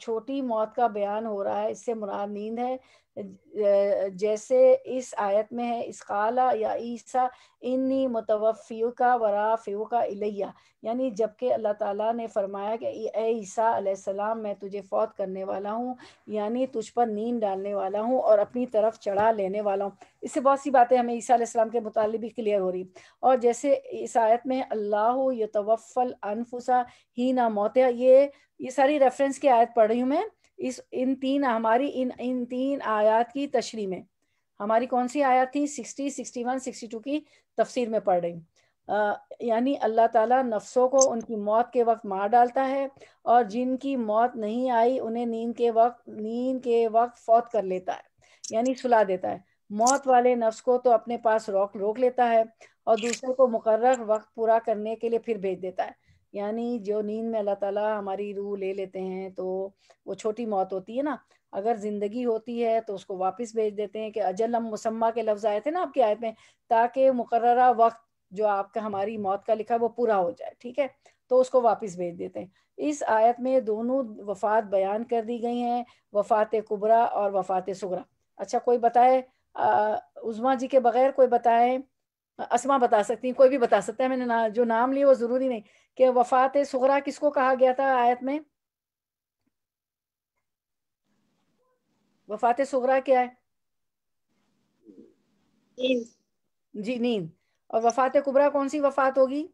Speaker 1: چھوٹی موت کا بیان ہو رہا ہے. اس سے مراد نیند ہے جیسے اس آیت میں ہے اس قالا یا عیسیٰ انی متوفیوکا ورافیوکا الیہ، یعنی جبکہ اللہ تعالیٰ نے فرمایا کہ اے عیسیٰ علیہ السلام میں تجھے فوت کرنے والا ہوں، یعنی تجھ پر نیند ڈالنے والا ہوں اور اپنی طرف چڑھا لینے والا ہوں۔ اس سے بہت سی باتیں ہمیں عیسیٰ علیہ السلام کے متعلق بھی کلیئر ہو رہی۔ اور جیسے اس آیت میں اللہ یتوفی الانفس حین موتہا، یہ ساری ریفرنس کی آیت پڑھ رہی ہوں میں، ان تین آیات کی تشریح میں۔ ہماری کون سی آیات تھی؟ 60، 61، 62 کی تفسیر میں پڑھ رہی ہوں۔ یعنی اللہ تعالیٰ نفسوں کو ان کی موت کے وقت مار ڈالتا ہے، اور جن کی موت نہیں آئی انہیں نیند کے وقت فوت کر لیتا ہے، یعنی سلا دیتا ہے۔ موت والے نفس کو تو اپنے پاس روک لیتا ہے، اور دوسرے کو مقرر وقت پورا کرنے کے لیے پھر بھیج دیتا ہے۔ یعنی جو نیند میں اللہ تعالیٰ ہماری روح لے لیتے ہیں تو وہ چھوٹی موت ہوتی ہے نا، اگر زندگی ہوتی ہے تو اس کو واپس بھیج دیتے ہیں، کہ اجلم مسمہ کے لفظ آئے تھے نا آپ کی آیت میں، تاکہ مقررہ وقت جو آپ کا ہماری موت کا لکھا وہ پورا ہو جائے، ٹھیک ہے، تو اس کو واپس بھیج دیتے ہیں۔ اس آیت میں دونوں وفات بیان کر دی گئی ہیں، وفات کبریٰ اور وفات صغریٰ۔ اچھا کوئی بتائے، عظمیٰ جی کے بغیر کوئی بتائے، اسما بتا سکتی ہیں، کوئی بھی بتا سکتا ہے، میں نے جو نام لیے وہ ضروری نہیں، کہ وفات صغریٰ کس کو کہا گیا تھا آیت میں؟ وفات صغریٰ کیا ہے؟ جی نیند۔ اور وفات کبریٰ کون سی وفات ہوگی؟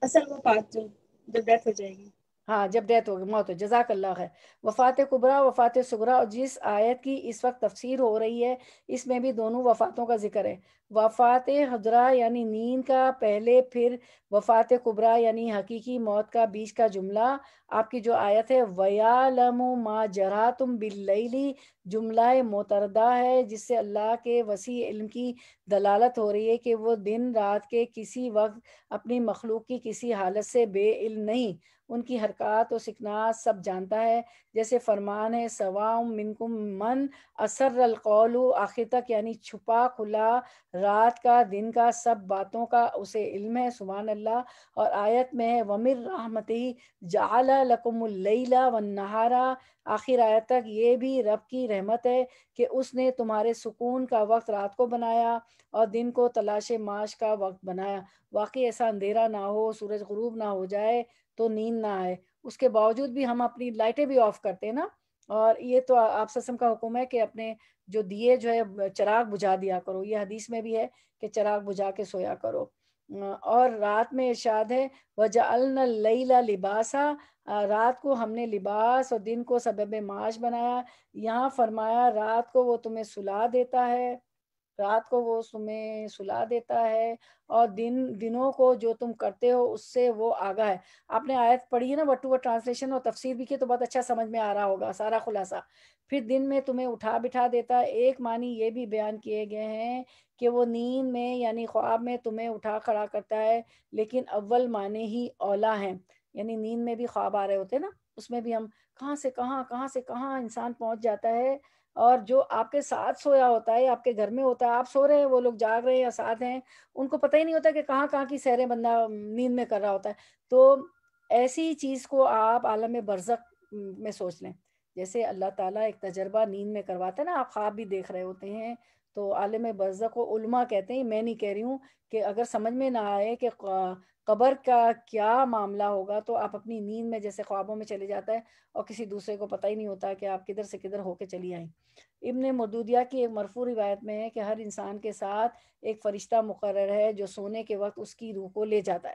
Speaker 2: اصل وہ بات جو ڈیتھ ہو جائے گی۔
Speaker 1: ہاں جب ڈیتھ ہوگی، موت ہو، جزاک اللہ خیر۔ وفات کبریٰ وفات صغریٰ، اور جس آیت کی اس وقت تفسیر ہو رہی ہے اس میں بھی دونوں وفاتوں کا ذکر ہے۔ وفات حضرہ یعنی نیند کا پہلے، پھر وفات کبریٰ یعنی حقیقی موت کا بیچ کا جملہ۔ آپ کی جو آیت ہے وَيَعْلَمُ مَا جَرَحْتُمْ بِاللَّيْلِ، جملہ متردہ ہے، جس سے اللہ کے وسیع علم کی دلالت ہو رہی ہے کہ وہ دن رات کے کسی وقت اپنی مخلوق کی کسی حالت سے بے علم نہیں، ان کی حرکات و سکنات سب جانتا ہے۔ جیسے فرمان ہے سواء منکم من اسر القول، آخر تک، یعنی چھپا کھلا، رات کا دن کا، سب باتوں کا اسے علم ہے، سبحان اللہ۔ اور آیت میں ہے وَمِن رَحْمَتِهِ جَعَلَ لَكُمُ اللَّيْلَ وَالنَّهَارَ، آخر آیت تک یہ بھی رب کی رحمت ہے کہ اس نے تمہارے سکون کا وقت رات کو بنایا اور دن کو تلاش معاش کا وقت بنایا۔ واقعی ایسا اندھیرا نہ ہو، سورج غروب نہ ہو جائے تو نیند نہ آئے، اس کے باوجود بھی ہم اپنی لائٹیں بھی آف کرتے ہیں نا، اور یہ تو آپ سسم کا حکم ہے کہ اپنے جو دیے جو ہے چراغ بجھا دیا کرو، یہ حدیث میں بھی ہے کہ چراغ بجھا کے سویا کرو۔ اور رات میں ارشاد ہے وَجَعَلْنَا اللَّيْلَ لِبَاسًا، رات کو ہم نے لباس اور دن کو سبب معاش بنایا۔ یہاں فرمایا رات کو وہ تمہیں سلا دیتا ہے، رات کو وہ تمہیں سلا دیتا ہے، اور دنوں کو جو تم کرتے ہو اس سے وہ آگاہ ہے۔ آپ نے آیت پڑھی ہے نا ورڈ ٹو ورڈ ٹرانسلیشن اور تفسیر بھی کی تو بہت اچھا سمجھ میں آ رہا ہوگا سارا خلاصہ۔ پھر دن میں تمہیں اٹھا بٹھا دیتا ہے، ایک معنی یہ بھی بیان کیے گئے ہیں کہ وہ نیند میں یعنی خواب میں تمہیں اٹھا کھڑا کرتا ہے، لیکن اول معنی ہی اولا ہیں، یعنی نیند میں بھی خواب آ رہے ہوتے ہیں نا، اس میں بھی ہم کہاں سے کہاں، کہاں سے کہاں انسان پہنچ جاتا ہے۔ اور جو آپ کے ساتھ سویا ہوتا ہے، آپ کے گھر میں ہوتا ہے، آپ سو رہے ہیں وہ لوگ جاگ رہے ہیں یا ساتھ ہیں، ان کو پتہ ہی نہیں ہوتا کہ کہاں کہاں کی سیریں بندہ نیند میں کر رہا ہوتا ہے۔ تو ایسی چیز کو آپ عالم برزخ میں سوچ لیں، جیسے اللہ تعالیٰ ایک تجربہ نیند میں کرواتا ہے نا، آپ خواب بھی دیکھ رہے ہوتے ہیں، تو عالم برزخ کو علماء کہتے ہیں، میں نہیں کہہ رہی ہوں، کہ اگر سمجھ میں نہ آئے کہ قبر کا کیا معاملہ ہوگا تو آپ اپنی نیند میں جیسے خوابوں میں چلے جاتا ہے، اور کسی دوسرے کو پتہ ہی نہیں ہوتا کہ آپ کدھر سے کدھر ہو کے چلی آئیں۔ ابن مردودیہ کی ایک مرفوع روایت میں ہے کہ ہر انسان کے ساتھ ایک فرشتہ مقرر ہے جو سونے کے وقت اس کی روح کو لے جاتا ہے،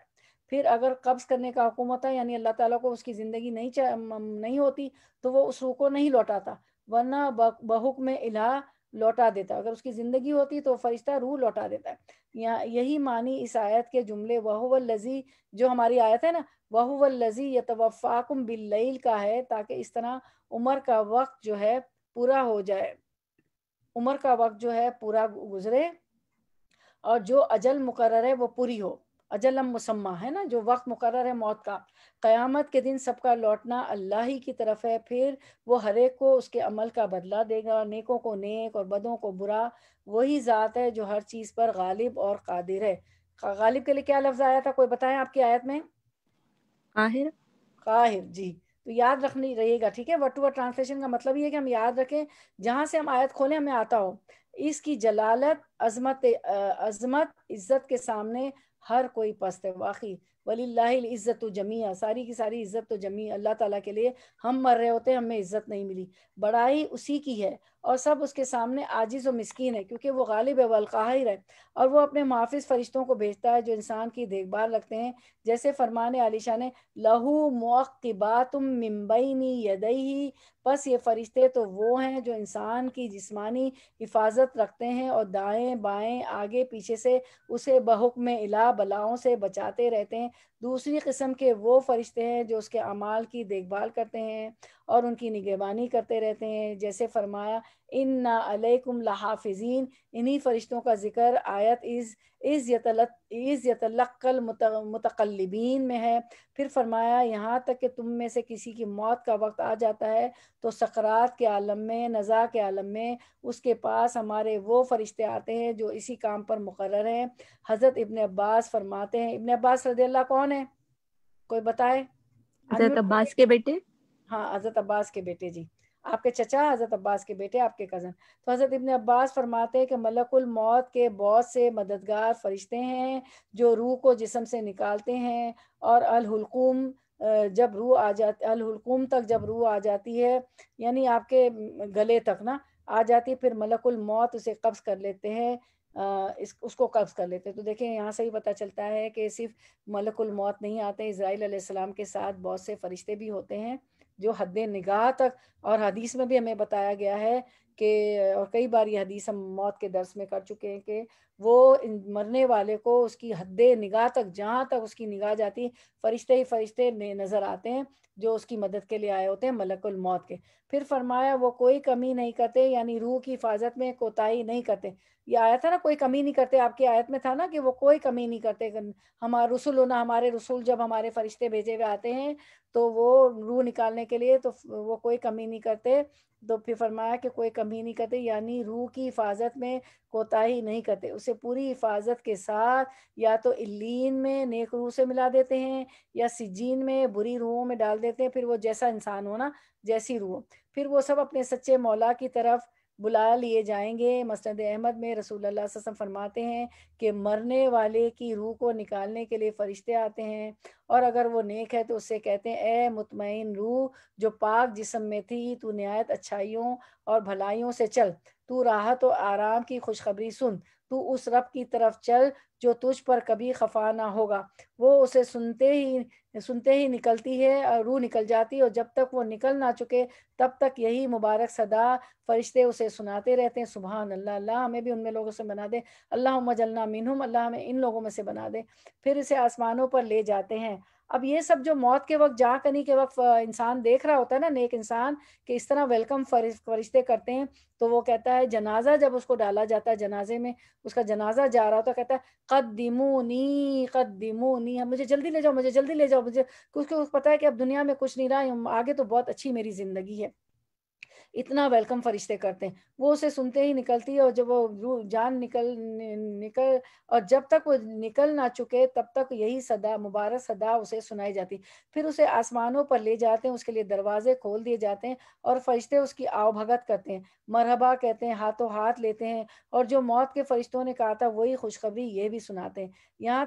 Speaker 1: پھر اگر قبض کرنے کا حکم ہوتا ہے یعنی اللہ تعالیٰ کو اس کی زندگی نہیں ہوتی تو وہ اس روح کو نہیں لوٹاتا، ورنہ بحکم الہ لوٹا دیتا، اگر اس کی زندگی ہوتی تو فرشتہ روح لوٹا دیتا ہے۔ یہی معنی اس آیت کے جملے وَهُوَ الَّذِي، جو ہماری آیت ہے نا وَهُوَ الَّذِي يَتَوَفَّاكُمْ بِاللَّيْلِ کا ہے، تاکہ اس طرح عمر کا وقت جو ہے پورا ہو جائے، عمر کا وقت جو ہے پورا گزرے، اور جو اجل مقرر ہے وہ پوری ہو۔ اجل مسمہ ہے نا، جو وقت مقرر ہے موت کا۔ قیامت کے دن سب کا لوٹنا اللہ ہی کی طرف ہے، پھر وہ ہر ایک کو اس کے عمل کا بدلہ دے گا، نیکوں کو نیک اور بدوں کو برا۔ وہی ذات ہے جو ہر چیز پر غالب اور قادر ہے۔ غالب کے لیے کیا لفظ آیا تھا، کوئی بتائیں آپ کی آیت میں؟
Speaker 2: قاہر۔
Speaker 1: قاہر، جی، تو یاد رکھنی رہیے گا، ٹھیک ہے. ورڈ ٹو ورڈ ٹرانسلیشن کا مطلب یہ ہے کہ ہم یاد رکھیں، جہاں سے ہم آیت کھولیں ہمیں آتا ہو. اس کی جلالت، عظمت، عزت کے سامنے ہر کوئی پست ہے. واقعی وَلِلَّهِ الْعِزَّةُ جَمِيعًا، ساری کی ساری عزت تو جمیع اللہ تعالیٰ کے لیے. ہم مر رہے ہوتے ہیں، ہمیں عزت نہیں ملی. بڑائی اسی کی ہے اور سب اس کے سامنے عاجز و مسکین ہے، کیونکہ وہ غالب ہے والقاہر ہے. اور وہ اپنے محافظ فرشتوں کو بھیجتا ہے جو انسان کی دیکھ بھال رکھتے ہیں. جیسے فرمان عالی شان ہے لَهُ مُعَقِّبَاتٌ مِّن بَيْنِ يَدَيْهِ، بس یہ فرشتے تو وہ ہیں جو انسان کی جسمانی حفاظت رکھتے ہیں اور دائیں بائیں آگے پیچھے سے اسے بحکم الہ بلاؤں سے بچاتے رہتے ہیں. دوسری قسم کے وہ فرشتے ہیں جو اس کے اعمال کی دیکھ بھال کرتے ہیں اور ان کی نگہبانی کرتے رہتے ہیں. جیسے فرمایا اِنَّا عَلَيْكُمْ لَحَافِظِينَ، انہی فرشتوں کا ذکر آیت اِذْ يَتَلَقَّى الْمُتَقَلِّبِينَ میں ہے. پھر فرمایا یہاں تک کہ تم میں سے کسی کی موت کا وقت آ جاتا ہے تو سکرات کے عالم میں، نزا کے عالم میں اس کے پاس ہمارے وہ فرشتے آتے ہیں جو اسی کام پر مقرر ہیں. حضرت ابن عباس فرماتے ہیں، ابن عباس رضی اللہ کون ہے؟ کوئی بتائے؟
Speaker 3: حضرت عباس کے بیٹے.
Speaker 1: ہاں، حضرت عباس کے بیٹے جی، آپ کے چچا حضرت عباس کے بیٹے، آپ کے کزن. تو حضرت ابن عباس فرماتے ہیں کہ ملک الموت کے بہت سے مددگار فرشتے ہیں جو روح کو جسم سے نکالتے ہیں، اور الحلقوم جب روح آ جاتی، الحلقوم تک جب روح آ جاتی ہے، یعنی آپ کے گلے تک نا آ جاتی، پھر ملک الموت اسے قبض کر لیتے ہیں، اس کو قبض کر لیتے ہیں. تو دیکھیں یہاں سے ہی پتہ چلتا ہے کہ صرف ملک الموت نہیں آتے، اسرائیل علیہ السلام کے ساتھ بہت سے فرشتے بھی ہوتے ہیں جو حد نگاہ تک، اور حدیث میں بھی ہمیں بتایا گیا ہے کہ، اور کئی بار یہ حدیث ہم موت کے درس میں کر چکے ہیں کہ وہ مرنے والے کو اس کی حد نگاہ تک، جہاں تک اس کی نگاہ جاتی، فرشتے ہی فرشتے نظر آتے ہیں جو اس کی مدد کے لیے آئے ہوتے ہیں، ملک الموت کے. پھر فرمایا وہ کوئی کمی نہیں کرتے، یعنی روح کی حفاظت میں کوتاہی نہیں کرتے. یہ آیا تھا نا کوئی کمی نہیں کرتے، آپ کی آیت میں تھا نا کہ وہ کوئی کمی نہیں کرتے. ہمارے رسول ہونا، ہمارے رسول جب ہمارے فرشتے بھیجے ہوئے آتے ہیں تو وہ روح نکالنے کے لیے تو وہ کوئی کمی نہیں کرتے. تو پھر فرمایا کہ کوئی کمی نہیں کرتے، یعنی روح کی حفاظت میں کوتاہی نہیں کرتے، اسے پوری حفاظت کے ساتھ یا تو علیین میں نیک روح سے ملا دیتے ہیں یا سجین میں بری روحوں میں ڈال دیتے ہیں، پھر وہ جیسا انسان ہو نا، جیسی روح، پھر وہ سب اپنے سچے مولا کی طرف بلا لیے جائیں گے. مسند احمد میں رسول اللہ صلی اللہ علیہ وسلم فرماتے ہیں کہ مرنے والے کی روح کو نکالنے کے لیے فرشتے آتے ہیں، اور اگر وہ نیک ہے تو اس سے کہتے ہیں اے مطمئن روح جو پاک جسم میں تھی، تو نہایت اچھائیوں اور بھلائیوں سے چل، تو راحت و آرام کی خوشخبری سن، تو اس رب کی طرف چل جو تجھ پر کبھی خفا نہ ہوگا. وہ اسے سنتے ہی نکلتی ہے اور روح نکل جاتی ہے، اور جب تک وہ نکل نہ چکے تب تک یہی مبارک صدا فرشتے اسے سناتے رہتے ہیں. سبحان اللہ، اللہ ہمیں بھی ان میں لوگوں سے بنا دے، اللہم اجعلنا منہم، اللہ ہمیں ان لوگوں میں سے بنا دے. پھر اسے آسمانوں پر لے جاتے ہیں. اب یہ سب جو موت کے وقت، جا کنی کے وقت انسان دیکھ رہا ہوتا ہے نا، نیک انسان، کہ اس طرح ویلکم فرشتے کرتے ہیں، تو وہ کہتا ہے جنازہ جب اس کو ڈالا جاتا ہے، جنازے میں اس کا جنازہ جا رہا ہوتا ہے، کہتا ہے قدمونی قدمونی، مجھے جلدی لے جاؤ، مجھے جلدی لے جاؤ، مجھے، کیونکہ اس کو پتا ہے کہ اب دنیا میں کچھ نہیں رہا، آگے تو بہت اچھی میری زندگی ہے. اتنا ویلکم فرشتے کرتے ہیں. وہ اسے سنتے ہی نکلتی ہے، اور جب وہ جان نکل اور جب تک وہ نکل نہ چکے تب تک یہی صدا، مبارک صدا اسے سنائی جاتی. پھر اسے آسمانوں پر لے جاتے ہیں، اس کے لیے دروازے کھول دیے جاتے ہیں اور فرشتے اس کی آؤ بھگت کرتے ہیں، مرحبا کہتے ہیں، ہاتھوں ہاتھ لیتے ہیں، اور جو موت کے فرشتوں نے کہا تھا وہی خوشخبری یہ بھی سناتے ہیں. یہاں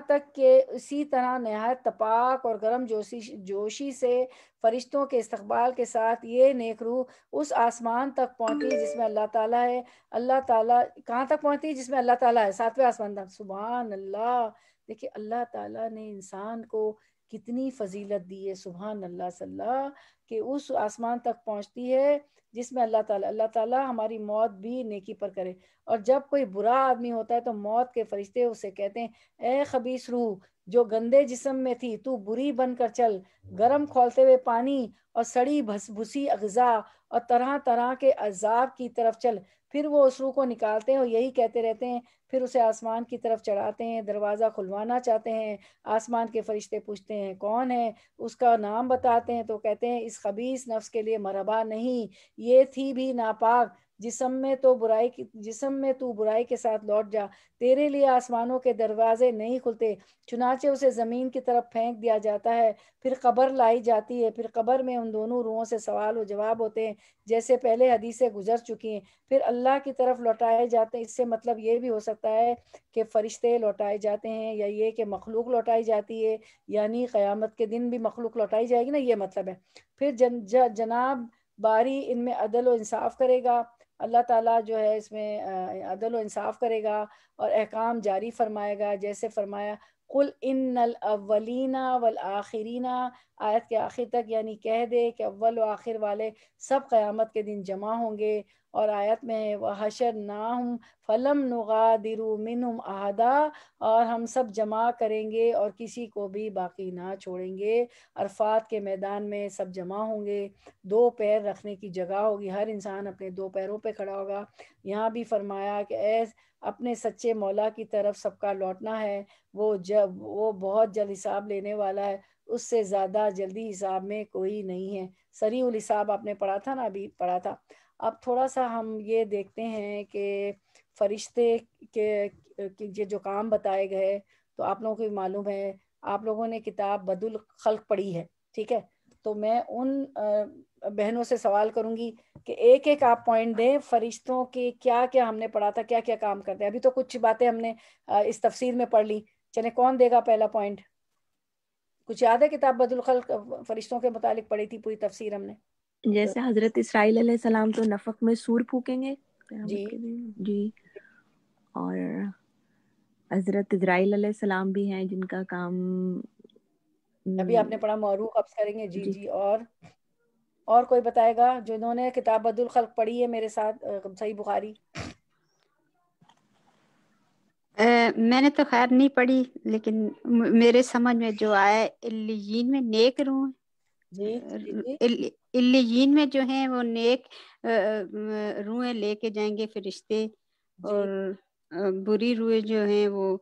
Speaker 1: تک کہ اسی طرح نہایت تپاک اور گرم جوشی سے فرشتوں کے استقبال کے ساتھ یہ نیک روح اس آسمان تک پہنچی جس میں اللہ تعالیٰ ہے. اللہ تعالیٰ کہاں تک پہنچتی جس میں اللہ تعالیٰ ہے؟ 7ویں آسمان تک. سبحان اللہ. دیکھیے اللہ تعالیٰ نے انسان کو کتنی فضیلت دی ہے، سبحان اللہ صلی اللہ، کہ اس آسمان تک پہنچتی ہے جس میں اللہ تعالیٰ ہماری موت بھی نیکی پر کرے. اور جب کوئی برا آدمی ہوتا ہے تو موت کے فرشتے اسے کہتے ہیں اے خبیث روح جو گندے جسم میں تھی، تو بری بن کر چل، گرم کھولتے ہوئے پانی اور سڑی بھسی اغذا اور طرح طرح کے عذاب کی طرف چل. پھر وہ اس روح کو نکالتے ہیں اور یہی کہتے رہتے ہیں. پھر اسے آسمان کی طرف چڑھاتے ہیں، دروازہ کھلوانا چاہتے ہیں. آسمان کے فرشتے پوچھتے ہیں کون ہے، اس کا نام بتاتے ہیں تو کہتے ہیں اس خبیث نفس کے لیے مرحبا نہیں، یہ تھی بھی ناپاک جسم میں تو برائی کے ساتھ لوٹ جا، تیرے لیے آسمانوں کے دروازے نہیں کھلتے، چنانچہ اسے زمین کی طرف پھینک دیا جاتا ہے، پھر قبر لائی جاتی ہے، پھر قبر میں ان دونوں روحوں سے سوال و جواب ہوتے ہیں جیسے پہلے حدیثیں گزر چکی ہیں، پھر اللہ کی طرف لوٹائے جاتے ہیں۔ اس سے مطلب یہ بھی ہو سکتا ہے کہ فرشتے لوٹائے جاتے ہیں، یا یہ کہ مخلوق لوٹائی جاتی ہے، یعنی قیامت کے دن بھی مخلوق لوٹائی جائے گی نا، یہ مطلب ہے۔ پھر جناب باری ان میں عدل و انصاف کرے گا، اللہ تعالیٰ جو ہے اس میں عدل و انصاف کرے گا اور احکام جاری فرمائے گا، جیسے فرمایا قل ان الاولین والآخرین، آیت کے آخر تک، یعنی کہہ دے کہ اول و آخر والے سب قیامت کے دن جمع ہوں گے۔ اور آیت میں ہے وحشرناہم فلم نغادر منہم احدا، اور ہم سب جمع کریں گے اور کسی کو بھی باقی نہ چھوڑیں گے۔ عرفات کے میدان میں سب جمع ہوں گے، دو پیر رکھنے کی جگہ ہوگی، ہر انسان اپنے دو پیروں پہ کھڑا ہوگا۔ یہاں بھی فرمایا کہ اے اپنے سچے مولا کی طرف سب کا لوٹنا ہے، وہ بہت جلد حساب لینے والا ہے، اس سے زیادہ جلدی حساب میں کوئی نہیں ہے۔ سریع الحساب آپ نے پڑھا تھا نا، ابھی پڑھا تھا۔ اب تھوڑا سا ہم یہ دیکھتے ہیں کہ فرشتے کے جو کام بتائے گئے، تو آپ لوگوں کو بھی معلوم ہے، آپ لوگوں نے کتاب بدء الخلق پڑھی ہے، ٹھیک ہے؟ تو میں ان بہنوں سے سوال کروں گی کہ ایک ایک آپ پوائنٹ دیں، فرشتوں کے کیا کیا ہم نے پڑھا تھا، کیا کیا کام کرتے ہیں۔ ابھی تو کچھ باتیں ہم نے اس تفسیر میں پڑھ لی، چلیں کون دے گا پہلا پوائنٹ؟ کچھ یاد ہے؟ کتاب بدء الخلق فرشتوں کے متعلق پڑھی تھی پوری تفسیر ہم نے۔
Speaker 3: جیسے حضرت اسرائیل علیہ السلام تو نفق میں سور پھونکیں گے
Speaker 1: جی
Speaker 3: قیامت کے دن، جی، اور حضرت اسرائیل علیہ السلام بھی ہیں جن کا کام
Speaker 1: ابھی آپ نے پڑھا موروث قبض کریں گے، جی
Speaker 3: جی
Speaker 1: جی۔ اور کوئی بتائے گا جنہوں نے کتاب بدء الخلق پڑھی ہے میرے ساتھ، صحیح بخاری؟
Speaker 4: میں نے تو خیر نہیں پڑھی، لیکن میرے سمجھ میں جو آئے علیین میں نیک روح،
Speaker 1: جی جی جی
Speaker 4: علیین میں جو ہیں وہ نیک روحیں لے کے جائیں گے فرشتے،
Speaker 1: جی،
Speaker 4: اور بری روحیں جو ہیں وہ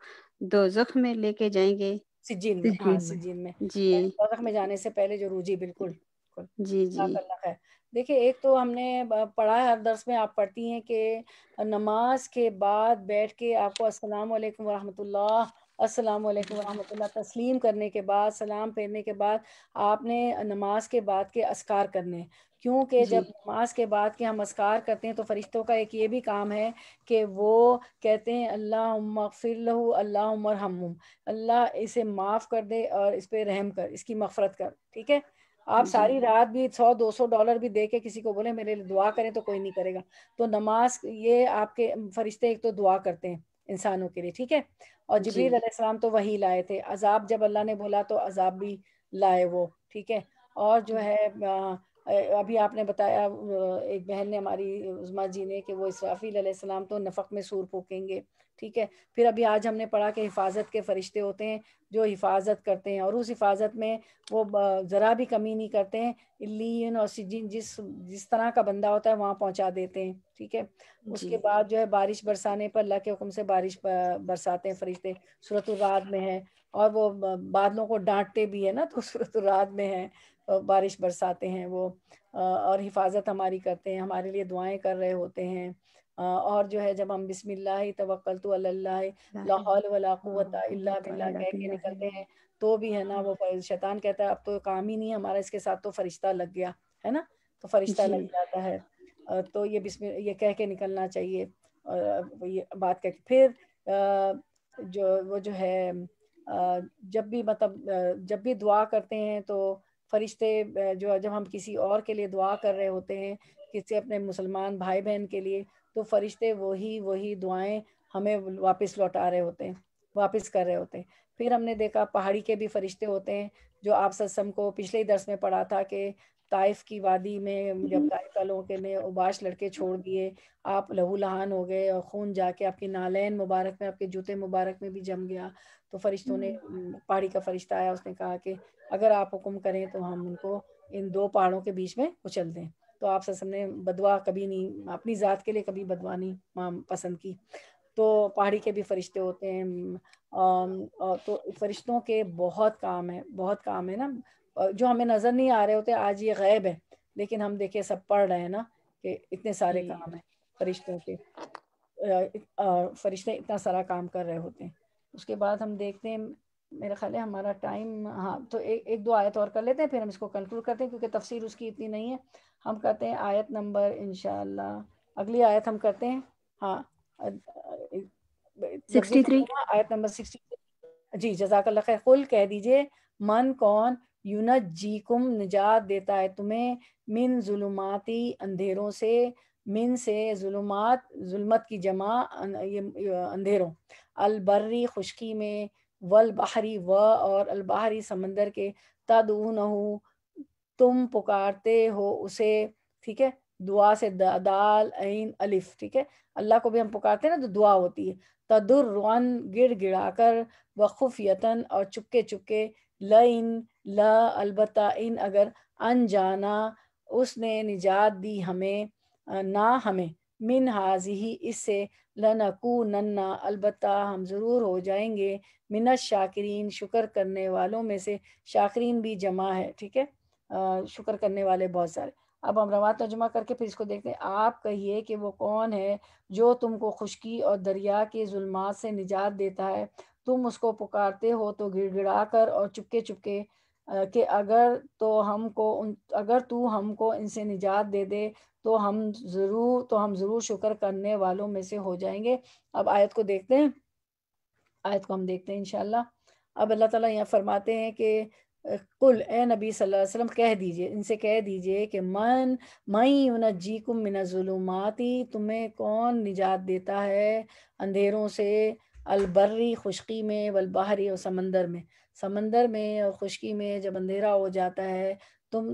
Speaker 4: دوزخ میں لے کے جائیں گے۔
Speaker 1: سجین میں، ہاں
Speaker 3: سجین میں۔
Speaker 1: سجین میں،
Speaker 4: جی
Speaker 1: یعنی دوزخ میں جانے سے پہلے جو جی بالکل بالکل،
Speaker 4: جی جی
Speaker 1: جزاک اللہ خیر۔ دیکھیں ایک تو ہم نے پڑھا ہے، ہر درس میں آپ پڑھتی ہیں کہ نماز کے بعد بیٹھ کے آپ کو السلام علیکم ورحمۃ اللہ، السلام علیکم ورحمۃ اللہ تسلیم کرنے کے بعد، سلام پھیرنے کے بعد آپ نے نماز کے بعد کے اذکار کرنے ہیں، کیونکہ
Speaker 4: جی
Speaker 1: جب نماز کے بعد کے ہم اذکار کرتے ہیں تو فرشتوں کا ایک یہ بھی کام ہے کہ وہ کہتے ہیں اللہم اغفر لہ اللہم ارحمہ، اللہ اسے معاف کر دے اور اس پہ رحم کر، اس کی مغفرت کر، ٹھیک ہے؟ آپ
Speaker 4: جی
Speaker 1: ساری رات بھی $100-200 بھی دے کے کسی کو بولے میرے لیے دعا کریں تو کوئی نہیں کرے گا۔ تو نماز یہ آپ کے فرشتے ایک تو دعا کرتے ہیں انسانوں کے لیے، ٹھیک ہے؟ اور
Speaker 4: جی
Speaker 1: جبریل علیہ السلام تو وہی لائے تھے، عذاب جب اللہ نے بولا تو عذاب بھی لائے وہ، ٹھیک ہے؟ اور جو ہے ابھی آپ نے بتایا ایک بہن نے ہماری عظما جی نے کہ وہ اسرافیل علیہ السلام تو نفق میں سور پھونکیں گے، ٹھیک ہے؟ پھر ابھی آج ہم نے پڑھا کہ حفاظت کے فرشتے ہوتے ہیں جو حفاظت کرتے ہیں، اور اس حفاظت میں وہ ذرا بھی کمی نہیں کرتے ہیں، علیین اور سجین جس طرح کا بندہ ہوتا ہے وہاں پہنچا دیتے ہیں، ٹھیک ہے؟ اس کے
Speaker 4: جی
Speaker 1: بعد جو ہے بارش برسانے پر اللہ کے حکم سے بارش برساتے ہیں فرشتے، سورۃ الرعد میں ہے، اور وہ بادلوں کو ڈانٹتے بھی ہے نا، تو سورۃ الرعد میں ہے، بارش برساتے ہیں وہ، اور حفاظت ہماری کرتے ہیں، ہمارے لیے دعائیں کر رہے ہوتے ہیں۔ اور جو ہے جب ہم بسم اللہ توکلت علی اللہ لا حول ولا قوت الا باللہ کہہ کے نکلتے ہیں تو بھی ہے نا، وہ شیطان کہتا ہے اب تو کام ہی نہیں ہے ہمارا، اس کے ساتھ تو فرشتہ لگ گیا ہے نا، تو فرشتہ
Speaker 4: جی
Speaker 1: لگ جاتا ہے۔ تو یہ کہہ کے نکلنا چاہیے، یہ بات کہہ کے پھر وہ جو ہے جب بھی مطلب جب بھی دعا کرتے ہیں تو فرشتے جب ہم کسی اور کے لیے دعا کر رہے ہوتے ہیں، کسی اپنے مسلمان بھائی بہن کے لیے، تو فرشتے وہی دعائیں ہمیں واپس لوٹا رہے ہوتے ہیں، واپس کر رہے ہوتے ہیں۔ پھر ہم نے دیکھا پہاڑی کے بھی فرشتے ہوتے ہیں، جو آپ سسم کو پچھلے ہی درس میں پڑھا تھا کہ طائف کی وادی میں جب طائف والوں کے نے اوباش لڑکے چھوڑ دیے، آپ لہو لہان ہو گئے اور خون جا کے آپ کی نالین مبارک میں، آپ کے جوتے مبارک میں بھی جم گیا، تو فرشتوں نے پہاڑی کا فرشتہ آیا، اس نے کہا کہ اگر آپ حکم کریں تو ہم ان کو ان دو پہاڑوں کے بیچ میں کچل دیں۔ تو آپ سسم نے بدوا کبھی نہیں، اپنی ذات کے لیے کبھی بدوا نہیں پسند کی۔ تو پہاڑی کے بھی فرشتے ہوتے ہیں، تو فرشتوں کے بہت کام ہے نا، جو ہمیں نظر نہیں آ رہے ہوتے، آج یہ غیب ہے، لیکن ہم دیکھیں سب پڑھ رہے ہیں نا کہ اتنے سارے
Speaker 4: جی
Speaker 1: کام ہیں۔ فرشتوں کے، فرشتے اتنا سارا کام کر رہے ہوتے ہیں۔ اس کے بعد ہم دیکھتے ہیں، میرا خیال ہے ہمارا ٹائم، ہاں تو ایک دو آیت اور کر لیتے ہیں پھر ہم اس کو کنکلوڈ کرتے ہیں، کیونکہ تفسیر اس کی اتنی نہیں ہے۔ ہم کرتے ہیں آیت نمبر انشاءاللہ، اگلی آیت ہم کرتے ہیں، ہاں لفظی
Speaker 3: 63۔
Speaker 1: ترجمہ آیت نمبر 60۔ جی جزاک اللہ خیر۔ قل کہہ دیجئے، من کون، ینجیکم نجات دیتا ہے تمہیں، من ظلماتی اندھیروں سے، من سے ظلمات ظلمت کی جمع یہ اندھیروں، البری خشکی میں، والبحری اور البحری سمندر کے، تدعونہ تم پکارتے ہو اسے، ٹھیک ہے، دعا سے دال عین الف، ٹھیک ہے، اللہ کو بھی ہم پکارتے ہیں نا تو دعا ہوتی ہے، تضرعاً گڑ گڑا کر، وخفیتاً اور چپکے چپکے، لئن لا البتہ ان اگر، انجانا اس نے نجات دی ہمیں، نہ ہمیں، من ہذہ اس سے، لنکونن البتہ ہم ضرور ہو جائیں گے، من الشاکرین شکر کرنے والوں میں سے، شاکرین بھی جمع ہے، ٹھیک ہے، شکر کرنے والے بہت سارے۔ اب ہم روات ترجمہ کر کے پھر اس کو دیکھتے ہیں۔ آپ کہیے کہ وہ کون ہے جو تم کو خشکی اور دریا کے ظلمات سے نجات دیتا ہے، تم اس کو پکارتے ہو تو گڑ گڑا کر اور چپکے چپکے، کہ اگر تو ہم کو ان سے نجات دے دے تو ہم ضرور شکر کرنے والوں میں سے ہو جائیں گے۔ اب آیت کو دیکھتے ہیں، آیت کو ہم دیکھتے ہیں انشاءاللہ۔ اب اللہ تعالیٰ یہاں فرماتے ہیں کہ قل، اے نبی صلی اللہ علیہ وسلم کہہ دیجئے، ان سے کہہ دیجئے کہ من ینجیکم من الظلمات، تمہیں کون نجات دیتا ہے اندھیروں سے، البری خشکی میں، والبحری اور سمندر میں اور خشکی میں جب اندھیرا ہو جاتا ہے، تم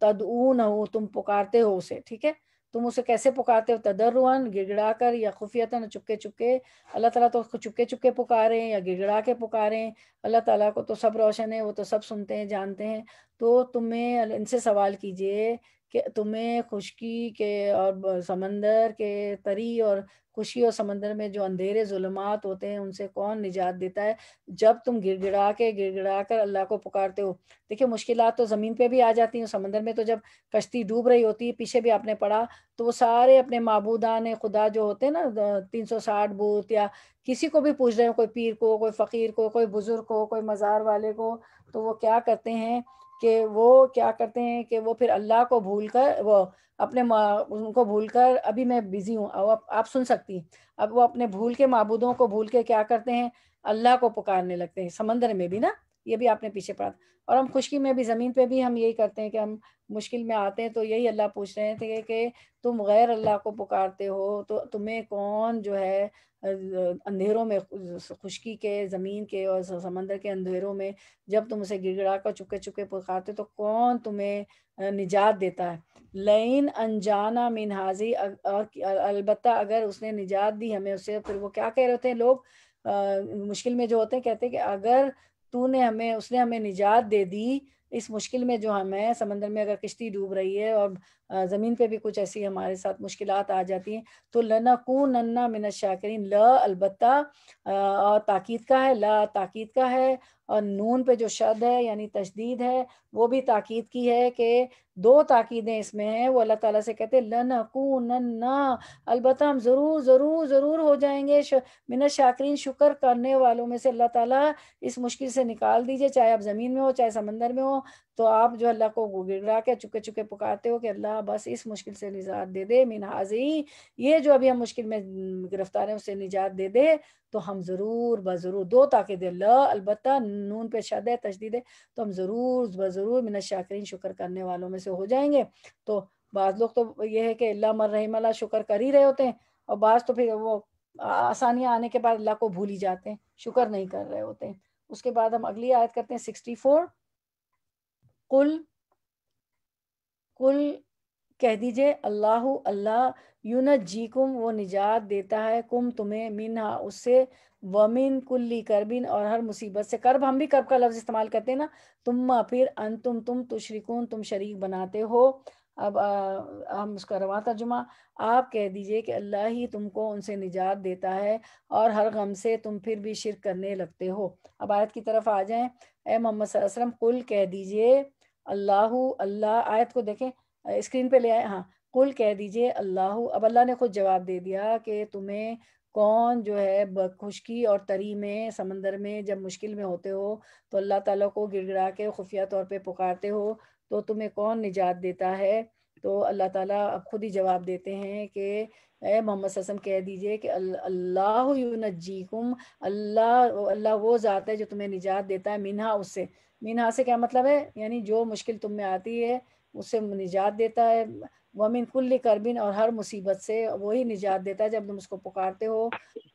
Speaker 1: تدعونہ تم پکارتے ہو اسے، ٹھیک ہے، تم اسے کیسے پکارتے ہو، تضرعاً گڑ گڑا کر، یا خفیتاً چپکے چپکے۔ اللہ تعالیٰ تو چپکے چپکے پکاریں یا گڑ گڑا کے پکاریں، اللہ تعالیٰ کو تو سب روشن ہے، وہ تو سب سنتے ہیں جانتے ہیں۔ تو تمہیں ان سے سوال کیجئے کہ تمہیں خشکی کے اور سمندر کے تری اور خشکی اور سمندر میں جو اندھیرے ظلمات ہوتے ہیں ان سے کون نجات دیتا ہے جب تم گڑ گڑا کر اللہ کو پکارتے ہو۔ دیکھیں مشکلات تو زمین پہ بھی آ جاتی ہیں، سمندر میں تو جب کشتی ڈوب رہی ہوتی ہے، پیچھے بھی آپ نے پڑھا، تو وہ سارے اپنے معبودان خدا جو ہوتے ہیں نا 360 بت، یا کسی کو بھی پوچھ رہے ہیں، کوئی پیر کو، کوئی فقیر کو، کوئی بزرگ کو، کوئی مزار والے کو، تو وہ کیا کرتے ہیں کہ وہ پھر اللہ کو بھول کر، وہ اپنے ان کو بھول کر، ابھی میں بزی ہوں، آپ سن سکتی ہیں، اب وہ اپنے بھول کے معبودوں کو بھول کے کیا کرتے ہیں، اللہ کو پکارنے لگتے ہیں، سمندر میں بھی نا، یہ بھی آپ نے پیچھے پڑھا، اور ہم خشکی میں بھی، زمین پہ بھی ہم یہی کرتے ہیں کہ ہم مشکل میں آتے ہیں تو یہی اللہ پوچھ رہے تھے کہ تم غیر اللہ کو پکارتے ہو تو تمہیں کون جو ہے اندھیروں میں، خشکی کے، زمین کے اور سمندر کے اندھیروں میں جب تم اسے گڑ گڑا کر چپکے چپکے پکارتے تو کون تمہیں نجات دیتا ہے، لئن انجانا من ہذہ، اور البتہ اگر اس نے نجات دی ہمیں اس سے، پھر وہ کیا کہہ رہے ہوتے ہیں لوگ مشکل میں جو ہوتے ہیں، کہتے ہیں کہ اگر اس نے ہمیں نجات دے دی اس مشکل میں جو ہمیں، سمندر میں اگر کشتی ڈوب رہی ہے اور زمین پہ بھی کچھ ایسی ہمارے ساتھ مشکلات آ جاتی ہیں، تو لنکونن من الشاکرین، لا البتہ، اور تاکید کا ہے، لا تاکید کا ہے، اور نون پہ جو شد ہے یعنی تشدید ہے وہ بھی تاکید کی ہے، کہ دو تاکیدیں اس میں ہیں، وہ اللہ تعالیٰ سے کہتے ہیں لنکونن، البتہ ہم ضرور ضرور ضرور ہو جائیں گے من الشاکرین، شکر کرنے والوں میں سے۔ اللہ تعالیٰ اس مشکل سے نکال دیجئے، چاہے آپ زمین میں ہو چاہے سمندر میں ہو، تو آپ جو اللہ کو گڑگڑا کے چکے چکے پکارتے ہو کہ اللہ بس اس مشکل سے نجات دے دے، من ہذہ، یہ جو ابھی ہم مشکل میں گرفتار ہیں اس سے نجات دے دے، تو ہم ضرور بضرور، دو تاکید، لا البتہ، نون پہ شد ہے تشدید ہے، تو ہم ضرور بضرور من الشاکرین، شکر کرنے والوں میں سے ہو جائیں گے۔ تو بعض لوگ تو یہ ہے کہ اللہ من رحم اللہ شکر کر ہی رہے ہوتے ہیں، اور بعض تو پھر وہ آسانیاں آنے کے بعد اللہ کو بھول ہی جاتے ہیں، شکر نہیں کر رہے ہوتے ہیں۔ اس کے بعد ہم اگلی آیت کرتے ہیں 64۔ قل کہہ دیجئے، اللہ ینجیکم وہ نجات دیتا ہے، کم تمہیں، منہا اس سے، ومن کلی کربن اور ہر مصیبت سے، کرب ہم بھی کرب کا لفظ استعمال کرتے ہیں نا، تم پھر انتم تم تشرکون تم شریک بناتے ہو۔ اب ہم اس کا رواں ترجمہ، آپ کہہ دیجئے کہ اللہ ہی تم کو ان سے نجات دیتا ہے اور ہر غم سے تم پھر بھی شرک کرنے لگتے ہو۔ اب آیت کی طرف آ جائیں، اے محمد صلی اللہ علیہ وسلم قل کہہ دیجئے، اللہ، آیت کو دیکھیں اسکرین پہ لے آئے، ہاں، قل کہہ دیجئے اللہ، اب اللہ نے خود جواب دے دیا کہ تمہیں کون جو ہے خشکی اور تری میں سمندر میں جب مشکل میں ہوتے ہو تو اللہ تعالیٰ کو گڑ گڑا کے خفیہ طور پہ پکارتے ہو تو تمہیں کون نجات دیتا ہے؟ تو اللہ تعالیٰ اب خود ہی جواب دیتے ہیں کہ اے محمد صلی اللہ علیہ وسلم کہہ دیجئے کہ اللہ ینجیکم، اللہ وہ ذات ہے جو تمہیں نجات دیتا ہے، منہا، اس سے، منہا سے کیا مطلب ہے؟ یعنی جو مشکل تم میں آتی ہے اس سے نجات دیتا ہے، ومن کل کربن، اور ہر مصیبت سے وہی نجات دیتا ہے جب تم اس کو پکارتے ہو،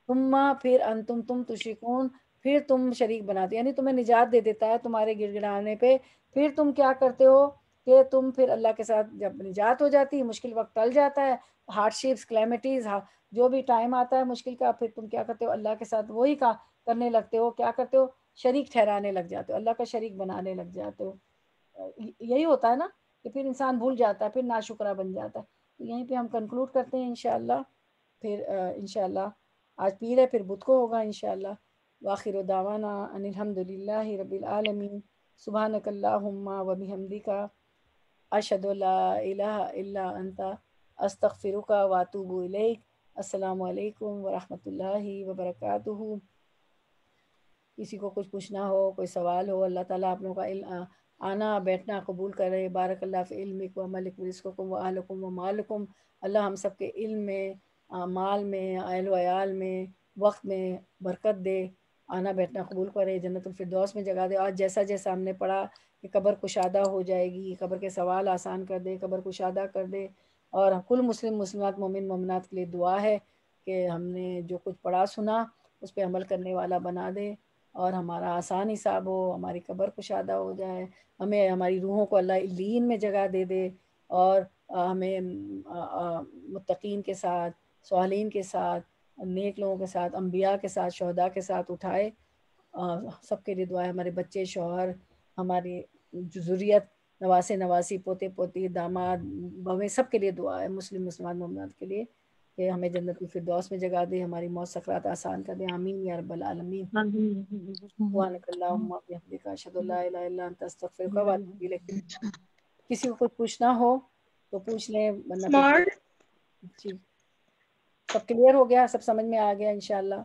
Speaker 1: ثم، پھر انتم، تم تشرکون، پھر تم شریک بناتے، یعنی تمہیں نجات دے دیتا ہے تمہارے گڑ گڑانے پہ، پھر تم کیا کرتے ہو کہ تم پھر اللہ کے ساتھ جب نجات ہو جاتی ہے، مشکل وقت ٹل جاتا ہے، ہارڈ شپس، کلیمٹیز، جو بھی ٹائم آتا ہے مشکل کا، پھر تم کیا کرتے ہو؟ اللہ کے ساتھ وہی کا کرنے لگتے ہو، کیا کرتے ہو؟ شریک ٹھہرانے لگ جاتے ہو، اللہ کا شریک بنانے لگ جاتے ہو۔ یہی ہوتا ہے نا کہ پھر انسان بھول جاتا ہے، پھر ناشکرہ بن جاتا ہے۔ تو یہیں پہ ہم کنکلوڈ کرتے ہیں انشاءاللہ، پھر انشاءاللہ آج پیر ہے، پھر بدھ کو ہوگا انشاءاللہ۔ وآخر دعوانا ان الحمدللہ رب العالمین، سبحانک اللہم وبحمدک، اشہد ان لا الہ الا انت، استغفرک واتوب الیک۔ السلام علیکم ورحمۃ اللہ وبرکاتہ۔ کسی کو کچھ پوچھنا ہو، کوئی سوال ہو، اللہ تعالیٰ آپ لوگوں کا آنا بیٹھنا قبول کرے۔ بارک اللہ فی علمک و عملک و رزقکم و اہلکم و مالکم۔ اللہ ہم سب کے علم میں، مال میں، اہل و عیال میں، وقت میں برکت دے، آنا بیٹھنا قبول کرے، جنت الفردوس میں جگہ دے۔ آج جیسا جیسا ہم نے پڑھا کہ قبر کشادہ ہو جائے گی، قبر کے سوال آسان کر دے، قبر کشادہ کر دے، اور کل مسلم مسلمات مومن مومنات کے لیے دعا ہے کہ ہم نے جو کچھ پڑھا سنا اس پہ عمل کرنے والا بنا دے، اور ہمارا آسان حساب ہو، ہماری قبر کشادہ ہو جائے، ہمیں ہماری روحوں کو اللہ علیین میں جگہ دے دے، اور ہمیں متقین کے ساتھ، صالحین کے ساتھ، نیک لوگوں کے ساتھ، انبیاء کے ساتھ، شہداء کے ساتھ اٹھائے۔ سب کے لیے دعا ہے، ہمارے بچے، شوہر، ہماری ذریت، نواسے نواسی، پوتے پوتی، داماد، بہویں، سب کے لیے دعا ہے، مسلم مسلمان مومنات کے لیے کہ ہمیں جنت الفردوس میں جگہ دے، ہماری موت سکرات آسان کر دے۔ آمین یا رب العالمین۔ سبحانک اللہم و بحمدک، اشہد ان لا الہ الا انت، استغفرک و اتوب الیک۔ کسی کو کچھ پوچھنا ہو تو پوچھ لیں، ورنہ پھر جی سب کلیئر ہو گیا، سب سمجھ میں آ گیا انشاءاللہ؟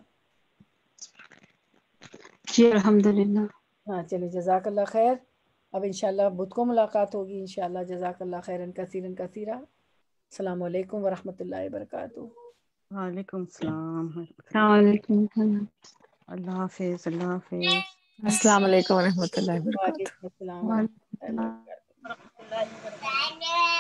Speaker 4: جی الحمدللہ۔
Speaker 1: ہاں چلیے، جزاک اللہ خیر۔ اب انشاءاللہ بدھ کو ملاقات ہوگی انشاءاللہ۔ جزاک اللہ خیرن کثیرن کثیرا۔ السلام علیکم ورحمۃ اللہ وبرکاتہ۔
Speaker 3: وعلیکم السلام،
Speaker 4: السلام علیکم۔
Speaker 3: اللہ حافظ، اللہ حافظ۔
Speaker 5: السلام علیکم ورحمۃ اللہ وبرکاتہ۔
Speaker 1: وعلیکم السلام ورحمۃ اللہ وبرکاتہ۔